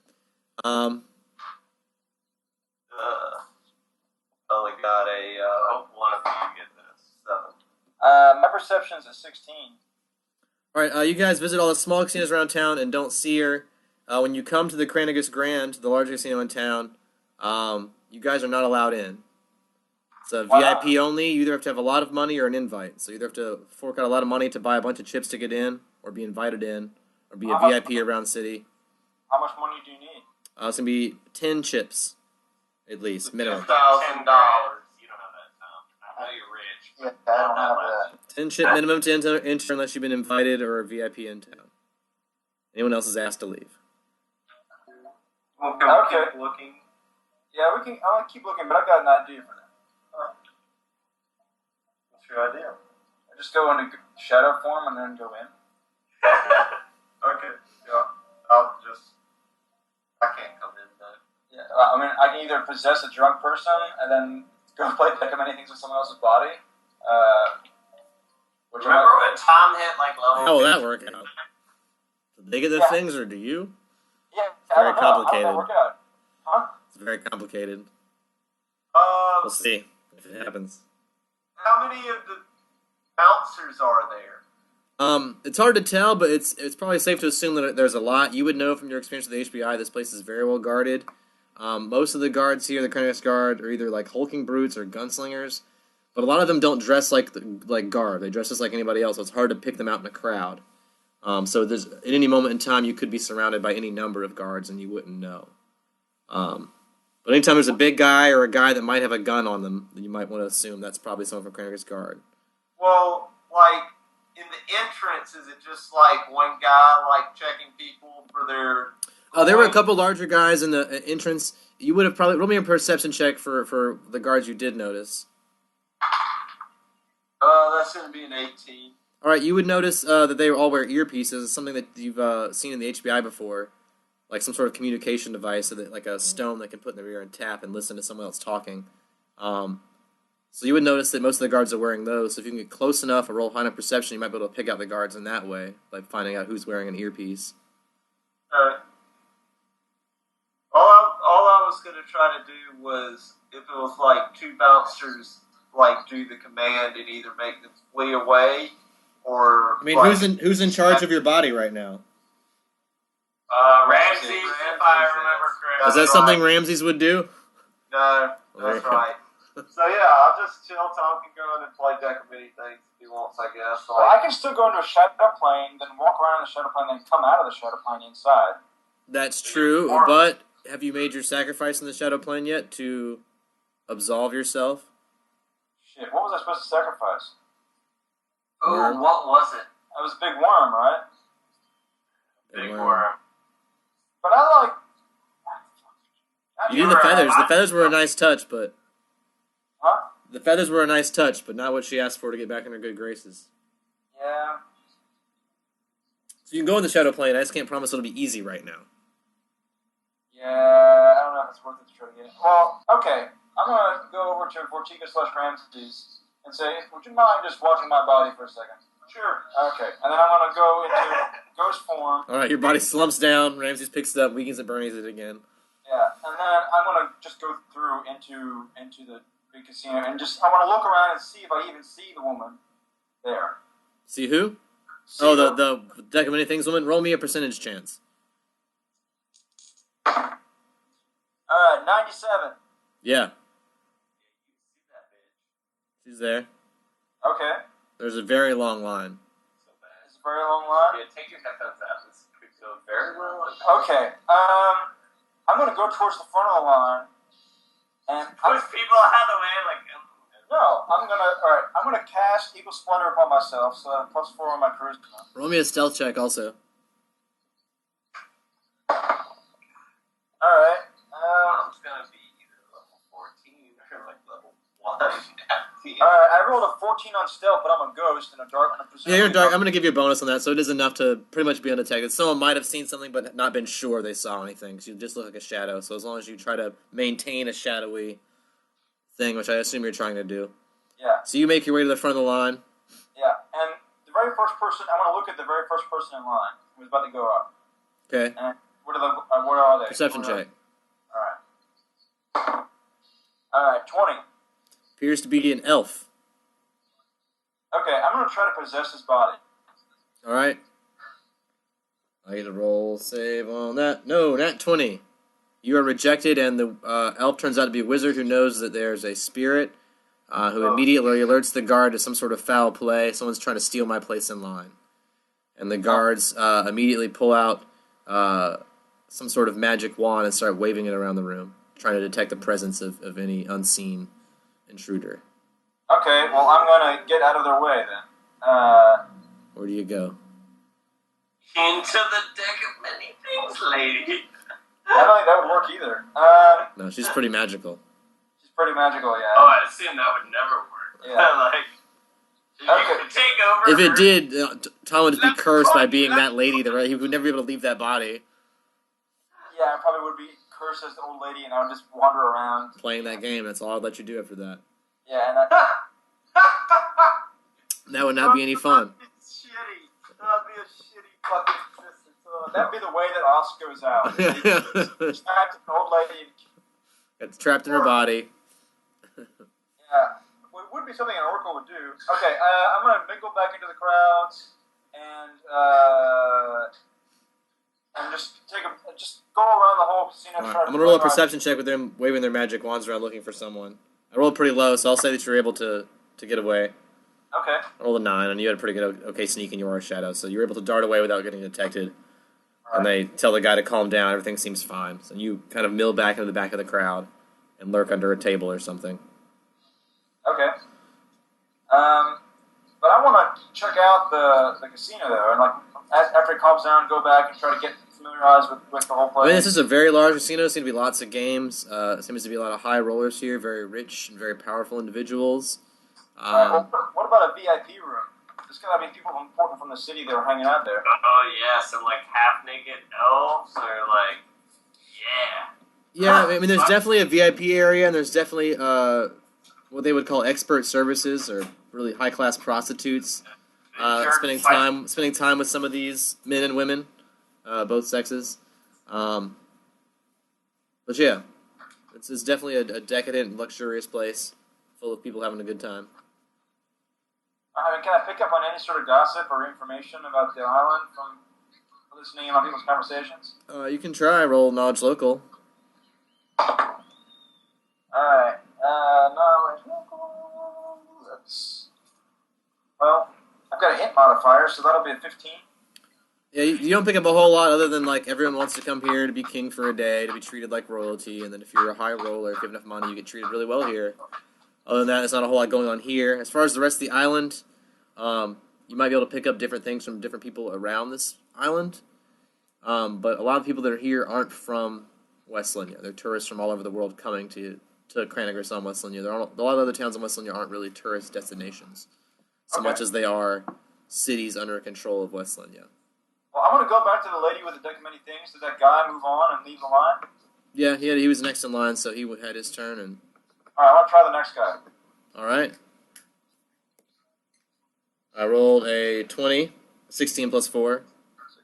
Only got a Hope one of you get this. 7. My perception's at 16. All right, you guys visit all the small casinos around town and don't see her. When you come to the Cranagus Grand, the largest casino in town, you guys are not allowed in. It's a VIP only. You either have to have a lot of money or an invite. So you either have to fork out a lot of money to buy a bunch of chips to get in, or be invited in, or be a VIP around city. How much money do you need? It's going to be 10 chips, at least, minimum. $10. You don't have that, Tom. I know you're rich. Yeah, I don't have that. 10 chip minimum to enter unless you've been invited or a VIP in town. Anyone else is asked to leave. Well, can we Okay. keep looking? Yeah, we can. I'm gonna keep looking, but I've got an idea for that. What's your idea? I just go into shadow form and then go in. Okay. Yeah. I can't come in though. Yeah, I mean, I can either possess a drunk person and then go play deck of many things with someone else's body. Which Remember when Tom hit like level How will that work out? Do they get the things, or do you? Yeah, Very I don't know. complicated. How does that work out? Huh? It's very complicated. We'll see if it happens. How many of the bouncers are there? It's hard to tell, but it's probably safe to assume that there's a lot. You would know from your experience with the HBI, this place is very well guarded. Most of the guards here, the Cranagus Guard, are either like hulking brutes or gunslingers, but a lot of them don't dress like guard. They dress just like anybody else, so it's hard to pick them out in a crowd. So there's at any moment in time you could be surrounded by any number of guards and you wouldn't know. But anytime there's a big guy or a guy that might have a gun on them, then you might want to assume that's probably someone from Cranagus Guard. Well, like in the entrance, is it just like one guy like checking people for their? There were a couple larger guys in the entrance. You would have probably roll me a perception check for the guards you did notice. That's going to be an 18. All right, you would notice that they all wear earpieces. It's something that you've seen in the HBI before, like some sort of communication device, so that, like a stone that can put in their ear and tap and listen to someone else talking. So you would notice that most of the guards are wearing those. So if you can get close enough or roll high enough perception, you might be able to pick out the guards in that way by finding out who's wearing an earpiece. All I was going to try to do was, if it was like two bouncers, like do the command and either make them flee away, or I mean, like, who's in charge of your body right now? Ramsey, if I remember correctly. Is that something Ramses would do? No, that's right. So yeah, I'll just chill, talk, and go in and play deck of many things if he wants, I guess. Well, I can still go into a shadow plane, then walk around in the shadow plane, then come out of the shadow plane inside. That's true, but have you made your sacrifice in the shadow plane yet to absolve yourself? Shit, what was I supposed to sacrifice? Ooh, what was it? It was a big worm, right? Big worm. But I like... You need the feathers. The feathers were a nice touch, but... Huh? The feathers were a nice touch, but not what she asked for to get back in her good graces. Yeah. So you can go in the shadow plane. I just can't promise it'll be easy right now. Yeah, I don't know if it's worth it to try to get it. Well, okay. I'm going to go over to Vortiga/Ramses and say, would you mind just watching my body for a second? Sure. Okay. And then I'm going to go into ghost form. All right, your body slumps down. Ramses picks it up, weakens it, burns it again. Yeah, and then I'm going to just go through into the big casino and just, I want to look around and see if I even see the woman there. See who? See the Deck of Many Things woman. Roll me a percentage chance. Alright, 97. Yeah. She's there. Okay. There's a very long line. It's a very long line. Yeah, take your headphones out. This could go very well. Okay. I'm going to go towards the front of the line. And Push people out of the way, like... No, I'm gonna cast Eagle Splendor upon myself, so I have +4 on my charisma. Roll me a stealth check also. Alright, It's gonna be either level 14 or like level 1. alright, I rolled a 14 on stealth, but I'm a ghost in a dark, Yeah, you're dark. I'm going to give you a bonus on that, so it is enough to pretty much be undetected. Someone might have seen something, but not been sure they saw anything, because you just look like a shadow. So as long as you try to maintain a shadowy thing, which I assume you're trying to do. Yeah. So you make your way to the front of the line. Yeah, and the very first person, I want to look at the very first person in line who's about to go up. Okay. And what are they? Perception check. Alright, 20. Appears to be an elf. Okay, I'm going to try to possess his body. Alright. I get a roll save on that. No, not 20. You are rejected, and the elf turns out to be a wizard who knows that there's a spirit who immediately alerts the guard to some sort of foul play. Someone's trying to steal my place in line. And the guards immediately pull out some sort of magic wand and start waving it around the room, trying to detect the presence of any unseen intruder. Okay, well, I'm going to get out of their way then. Where do you go? Into the deck of many things, lady. I don't think that would work either. No, she's pretty magical. She's pretty magical, yeah. Oh, I assume that would never work. Yeah. Like, you could take over. If it her- did, Tom would just be cursed by being that lady. He would never be able to leave that body. Yeah, I probably would be cursed as the old lady, and I would just wander around. Playing that game, that's all I'd let you do after that. Yeah, and I... That would not be any fun. It's shitty. That'd be a shitty fucking existence. That'd be the way that Osk goes out. Just act an old lady. It's trapped in her body. Yeah. Well, it would be something an oracle would do. Okay, I'm going to mingle back into the crowds and just go around the whole casino. Right, I'm gonna roll a perception check with them waving their magic wands around looking for someone. I rolled pretty low, so I'll say that you're able to get away. Okay. I rolled a 9, and you had a pretty good okay sneak and you are a shadow, so you were able to dart away without getting detected. And they tell the guy to calm down, everything seems fine. So you kind of mill back into the back of the crowd and lurk under a table or something. Okay. But I want to check out the casino though, and like after it calms down, go back and try to get familiarized with the whole place. I mean, this is a very large casino. There seems to be lots of games. Seems to be a lot of high rollers here, very rich and very powerful individuals. What about a VIP room? There's gotta be people important from the city that were hanging out there. Oh yeah, some like half naked elves or like Yeah, I mean, there's definitely a VIP area, and there's definitely what they would call expert services or really high class prostitutes. Spending time with some of these men and women, both sexes. But yeah, it's definitely a decadent, luxurious place full of people having a good time. I mean, can I pick up on any sort of gossip or information about the island from listening in on people's conversations? You can try roll knowledge local. Alright, knowledge local. Well, I've got a hit modifier, so that'll be a 15. Yeah, you don't pick up a whole lot other than, like, everyone wants to come here to be king for a day, to be treated like royalty, and then if you're a high roller, if you have enough money, you get treated really well here. Other than that, there's not a whole lot going on here. As far as the rest of the island, you might be able to pick up different things from different people around this island. But a lot of people that are here aren't from West Linya. They're tourists from all over the world coming to Cranagris on West Linya. A lot of other towns on West Linya aren't really tourist destinations, so much as they are cities under control of West Linya. Well, I'm going to go back to the lady with the deck of many things. Did that guy move on and leave the line? Yeah, he was next in line, so he had his turn. And Alright, I want to try the next guy. Alright. I rolled a 20, 16 plus 4.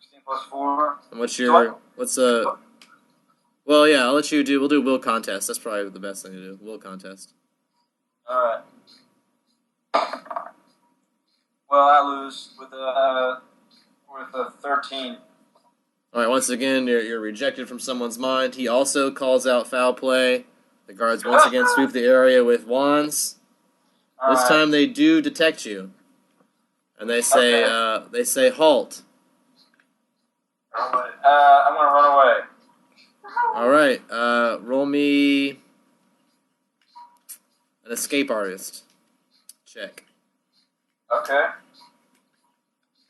16 plus 4. And well, yeah, I'll let you we'll do will contest. That's probably the best thing to do. Will contest. Alright. Well, I lose with a 13. Alright, once again, you're rejected from someone's mind. He also calls out foul play. The guards once again sweep the area with wands. All This right. time they do detect you. And they say, halt. I'm going to run away. Alright, roll me an escape artist. Check. Okay.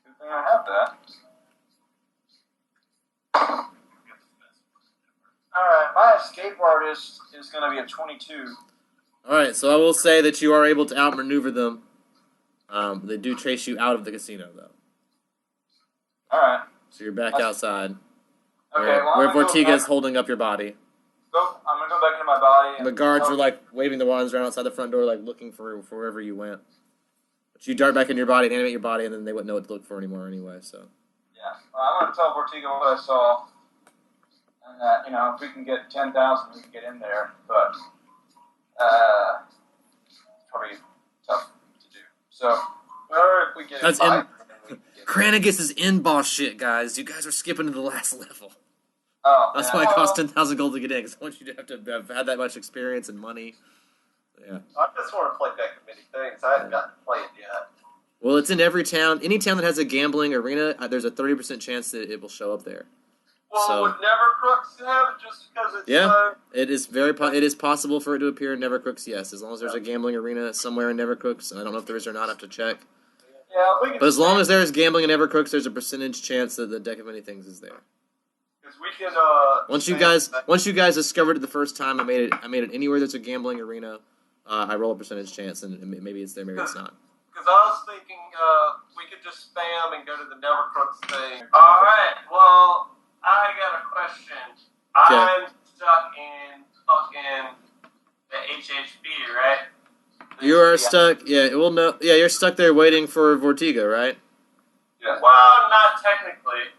Good thing I have that. Alright, my escape artist is going to be a 22. Alright, so I will say that you are able to outmaneuver them. They do chase you out of the casino, though. Alright. So you're back outside. Okay, Where Vortiga is holding up your body. I'm going to go back into my body. And the guards are, like, waving the wands around outside the front door, like, looking for wherever you went. But you dart back in your body, animate your body, and then they wouldn't know what to look for anymore anyway, so. Yeah. I'm going to tell Vortiga what I saw. And that, if we can get 10,000, we can get in there. But, it's probably tough to do. So, Or if we get That's it five, Cranagus is in boss shit, guys. You guys are skipping to the last level. That's yeah. why it costs 10,000 gold to get in, because I want you to have had that much experience and money. Yeah. I just want to play back to many things. I haven't gotten to play it yet. Well, it's in every town. Any town that has a gambling arena, there's a 30% chance that it will show up there. Well, So- would Nevercrooks have it just because it's Yeah. It is it is possible for it to appear in Nevercrooks, yes. As long as there's a gambling arena somewhere in Nevercrooks, and I don't know if there is or not, I have to check. Yeah, we can. But as long as there is gambling in Nevercrooks, there's a percentage chance that the deck of many things is there. Because we can. Once you guys discovered it the first time, I made it anywhere there's a gambling arena. I roll a percentage chance, and maybe it's there, maybe it's not. Because I was thinking we could just spam and go to the Nevercrooks thing. Alright, well, I got a question. I'm stuck in fucking the HHB, right? You are stuck. Yeah, it will know. Yeah, you're stuck there waiting for Vortiga, right? Yeah. Well, not technically.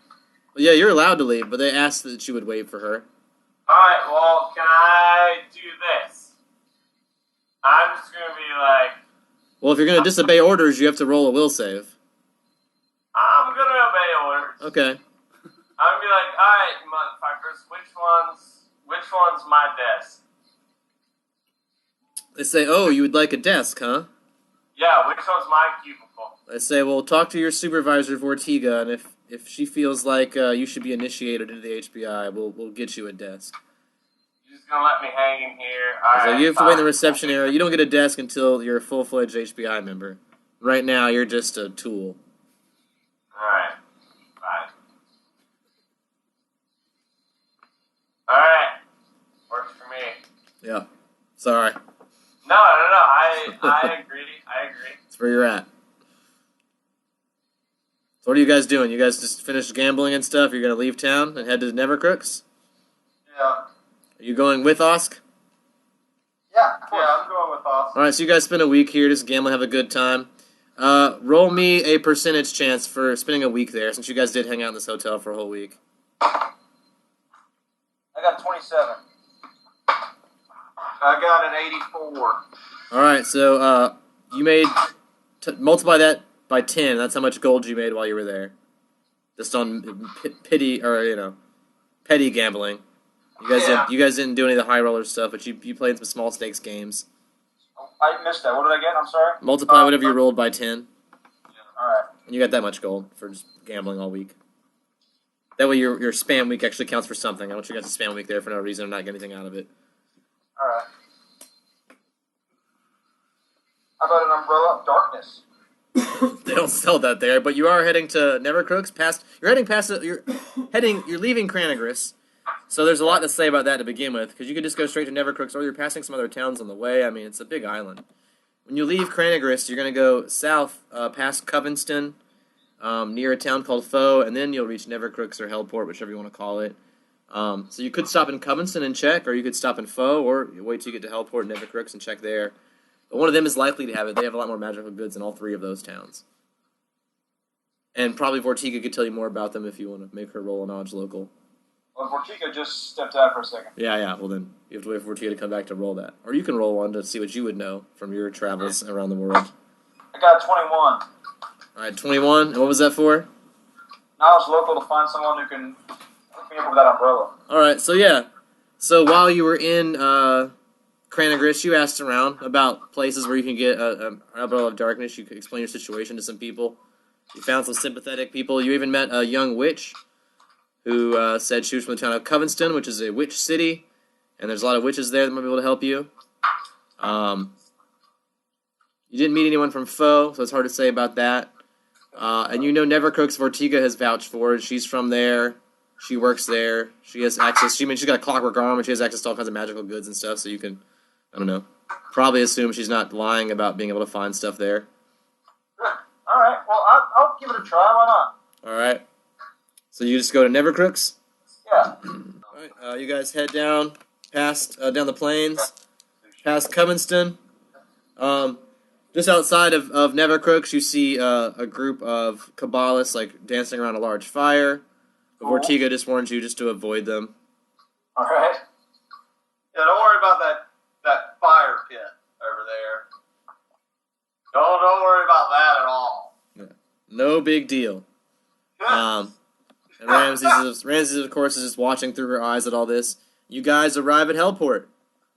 Well, yeah, you're allowed to leave, but they asked that you would wait for her. Alright, well, can I do this? I'm just gonna be like, Well, if you're going to disobey orders, you have to roll a will save. I'm gonna obey orders. Okay. I'm gonna be like, alright, motherfuckers, which one's my desk? They say, oh, you would like a desk, huh? Yeah, which one's my cubicle? They say, well, talk to your supervisor, Vortiga, and if she feels like you should be initiated into the HBI, we'll get you a desk. You're just gonna let me hang in here? So Alright, you have to wait in the fine. reception area. You don't get a desk until you're a full-fledged HBI member. Right now, you're just a tool. Alright, fine. Alright, works for me. Yeah. Sorry. No, I agree. I agree. That's where you're at. Alright, well, I got a question. I'm stuck in the HHB, right? Yeah. I'm gonna obey orders. That's where you're at. So what are you guys doing? You guys just finished gambling and stuff? You're going to leave town and head to Nevercrooks? Yeah. Are you going with Osk? Yeah, I'm going with Austin. Alright, so you guys spend a week here, just gambling, have a good time. Roll me a percentage chance for spending a week there, since you guys did hang out in this hotel for a whole week. I got 27. I got an 84. Alright, so you made... multiply that by 10, that's how much gold you made while you were there. Just on petty gambling. You guys didn't do any of the high roller stuff, but you played some small stakes games. Oh, I missed that. What did I get? I'm sorry. Multiply whatever you rolled by 10. All right. And you got that much gold for just gambling all week. That way your spam week actually counts for something. I don't want you guys to spam week there for no reason and not get anything out of it. All right. How about an umbrella of darkness? They don't sell that there, but you are heading to Nevercrooks. You're leaving Cranagris. So there's a lot to say about that to begin with, because you could just go straight to Nevercrooks, or you're passing some other towns on the way. I mean, it's a big island. When you leave Cranagris, you're going to go south past Covenston, near a town called Foe, and then you'll reach Nevercrooks or Hellport, whichever you want to call it. So you could stop in Covenston and check, or you could stop in Foe, or wait till you get to Hellport and Nevercrooks and check there. But one of them is likely to have it. They have a lot more magical goods in all three of those towns. And probably Vortiga could tell you more about them if you want to make her roll a knowledge local. Well, Vortiga just stepped out for a second. Yeah. Well, then you have to wait for Vortiga to come back to roll that. Or you can roll one to see what you would know from your travels around the world. I got 21. All right, 21. And what was that for? Knowledge local to find someone who can hook me up with that umbrella. All right, so yeah. So while you were in Cranagris, you asked around about places where you can get an umbrella of darkness. You could explain your situation to some people. You found some sympathetic people. You even met a young witch who said she was from the town of Covenston, which is a witch city, and there's a lot of witches there that might be able to help you. You didn't meet anyone from Foe, so it's hard to say about that. And you know Nevercrooks Vortiga has vouched for. She's from there. She works there. She has access. She's got a clockwork arm, and she has access to all kinds of magical goods and stuff, so you can, I don't know, probably assume she's not lying about being able to find stuff there. All right. Well, I'll give it a try. Why not? All right. So you just go to Nevercrooks? Yeah. All right. You guys head down past down the plains, past Covenston. Just outside of Nevercrooks, you see a group of Kabbalists like dancing around a large fire. But Vortiga just warns you just to avoid them. All right. Yeah, don't worry about that fire pit over there. Don't worry about that at all. Yeah. No big deal. And Ramses, of course, is just watching through her eyes at all this. You guys arrive at Hellport,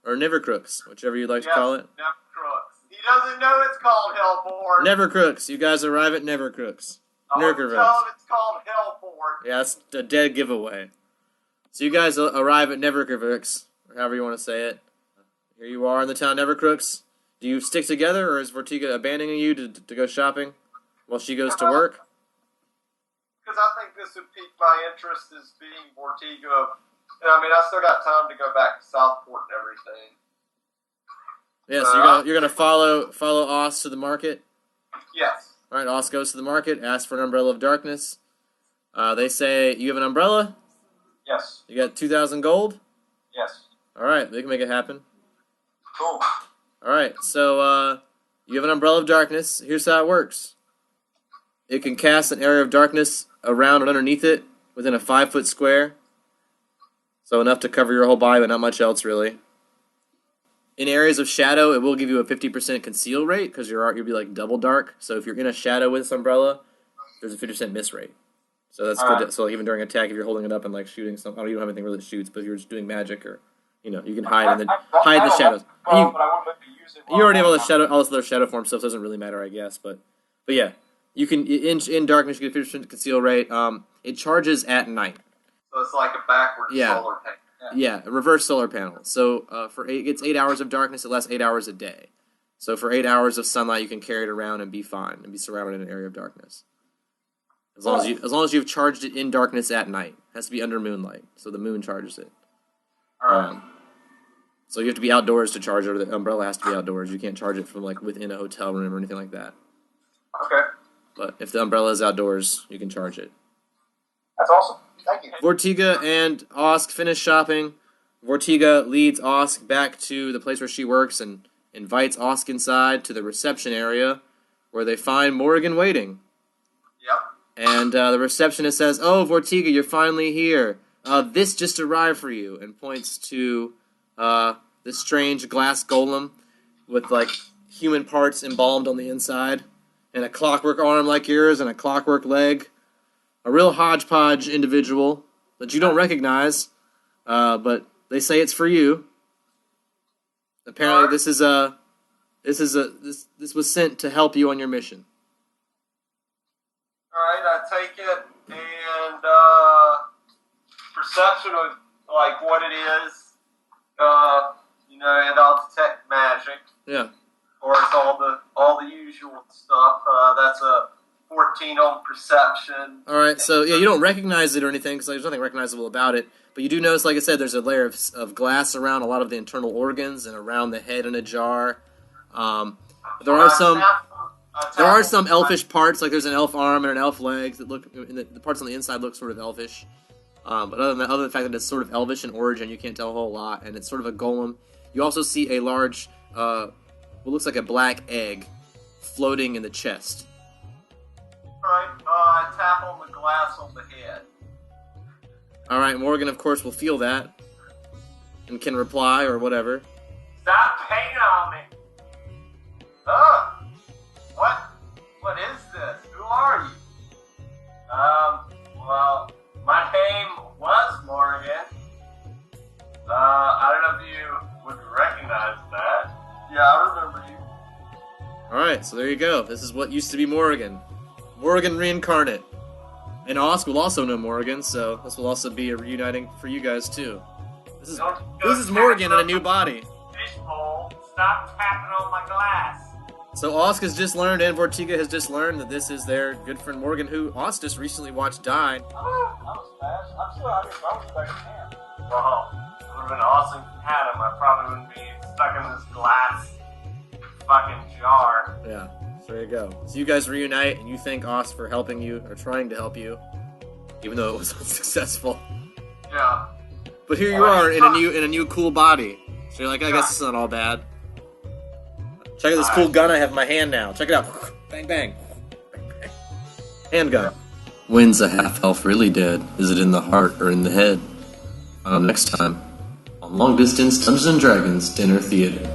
or Nevercrooks, whichever you'd like to call it. Nevercrooks. He doesn't know it's called Hellport. Nevercrooks. You guys arrive at Nevercrooks. Tell him it's called Hellport. Yeah, that's a dead giveaway. So you guys arrive at Nevercrooks, or however you want to say it. Here you are in the town of Nevercrooks. Do you stick together, or is Vortiga abandoning you to go shopping while she goes to work? Because I think this would pique my interest as being Vortiga. And I mean, I still got time to go back to Southport and everything. Yeah, so you're gonna follow Oz to the market. Yes. All right, Oz goes to the market, asks for an umbrella of darkness. They say, you have an umbrella? Yes. You got 2,000 gold? Yes. All right, they can make it happen. Cool. All right, so you have an umbrella of darkness. Here's how it works. It can cast an area of darkness around and underneath it within a 5-foot square. So enough to cover your whole body, but not much else, really. In areas of shadow, it will give you a 50% conceal rate, because you'll be like double dark. So if you're in a shadow with this umbrella, there's a 50% miss rate. So that's good. So even during attack, if you're holding it up and like shooting something, you don't have anything really that shoots, but if you're just doing magic or, you can hide in the shadows. But I won't let you use it. You already have all this other shadow form stuff, so it doesn't really matter, I guess. But yeah, you can in darkness you get 50% conceal rate. It charges at night. So it's like a backwards solar panel. Yeah, a reverse solar panel. So it gets 8 hours of darkness. It lasts 8 hours a day. So for 8 hours of sunlight, you can carry it around and be fine and be surrounded in an area of darkness. As long as you've charged it in darkness at night. It has to be under moonlight, so the moon charges it. So you have to be outdoors to charge it, or the umbrella has to be outdoors. You can't charge it from like within a hotel room or anything like that. Okay. But if the umbrella is outdoors, you can charge it. That's awesome. Thank you. Vortiga and Osk finish shopping. Vortiga leads Osk back to the place where she works and invites Osk inside to the reception area where they find Morgan waiting. Yep. And the receptionist says, "Oh, Vortiga, you're finally here. This just arrived for you," and points to this strange glass golem with, like, human parts embalmed on the inside, and a clockwork arm like yours, and a clockwork leg. A real hodgepodge individual that you don't recognize, but they say it's for you. Apparently, this was sent to help you on your mission. Alright, I take it, and perception of, like, what it is, and I'll detect magic. Yeah. Of course, all the usual stuff. That's a 14 on perception. Alright, so, yeah, you don't recognize it or anything, because there's nothing recognizable about it, but you do notice, like I said, there's a layer of glass around a lot of the internal organs, and around the head in a jar. There are some elfish parts, like there's an elf arm and an elf leg that look. The parts on the inside look sort of elfish. But other than the fact that it's sort of elvish in origin, you can't tell a whole lot, and it's sort of a golem. You also see a large, what looks like a black egg, floating in the chest. Alright, I tap on the glass on the head. Alright, Morgan, of course, will feel that, and can reply, or whatever. Stop paying on me. What is this? Who are you? Well, my name was Morgan. I don't know if you would recognize that. Yeah, I remember you. Alright, so there you go. This is what used to be Morgan. Morgan reincarnate. And Osk will also know Morgan, so this will also be a reuniting for you guys, too. This is Morgan in a new body. Fishbowl, stop tapping on my glass. So Osk has just learned, and Vortiga has just learned, that this is their good friend Morgan, who Osk just recently watched die. Oh, that was fast. I'm still out here. I was back in camp. Well, it would have been awesome if you had him. I probably wouldn't be stuck in this glass fucking jar. Yeah, so there you go. So you guys reunite, and you thank Osk for helping you, or trying to help you, even though it was unsuccessful. Yeah. But here you are in a new cool body. So you're like, I guess it's not all bad. Check out this cool gun I have in my hand now. Check it out. Bang, bang. Bang, bang. Handgun. When's a half-elf really dead? Is it in the heart or in the head? Next time on Long Distance Dungeons & Dragons Dinner Theater.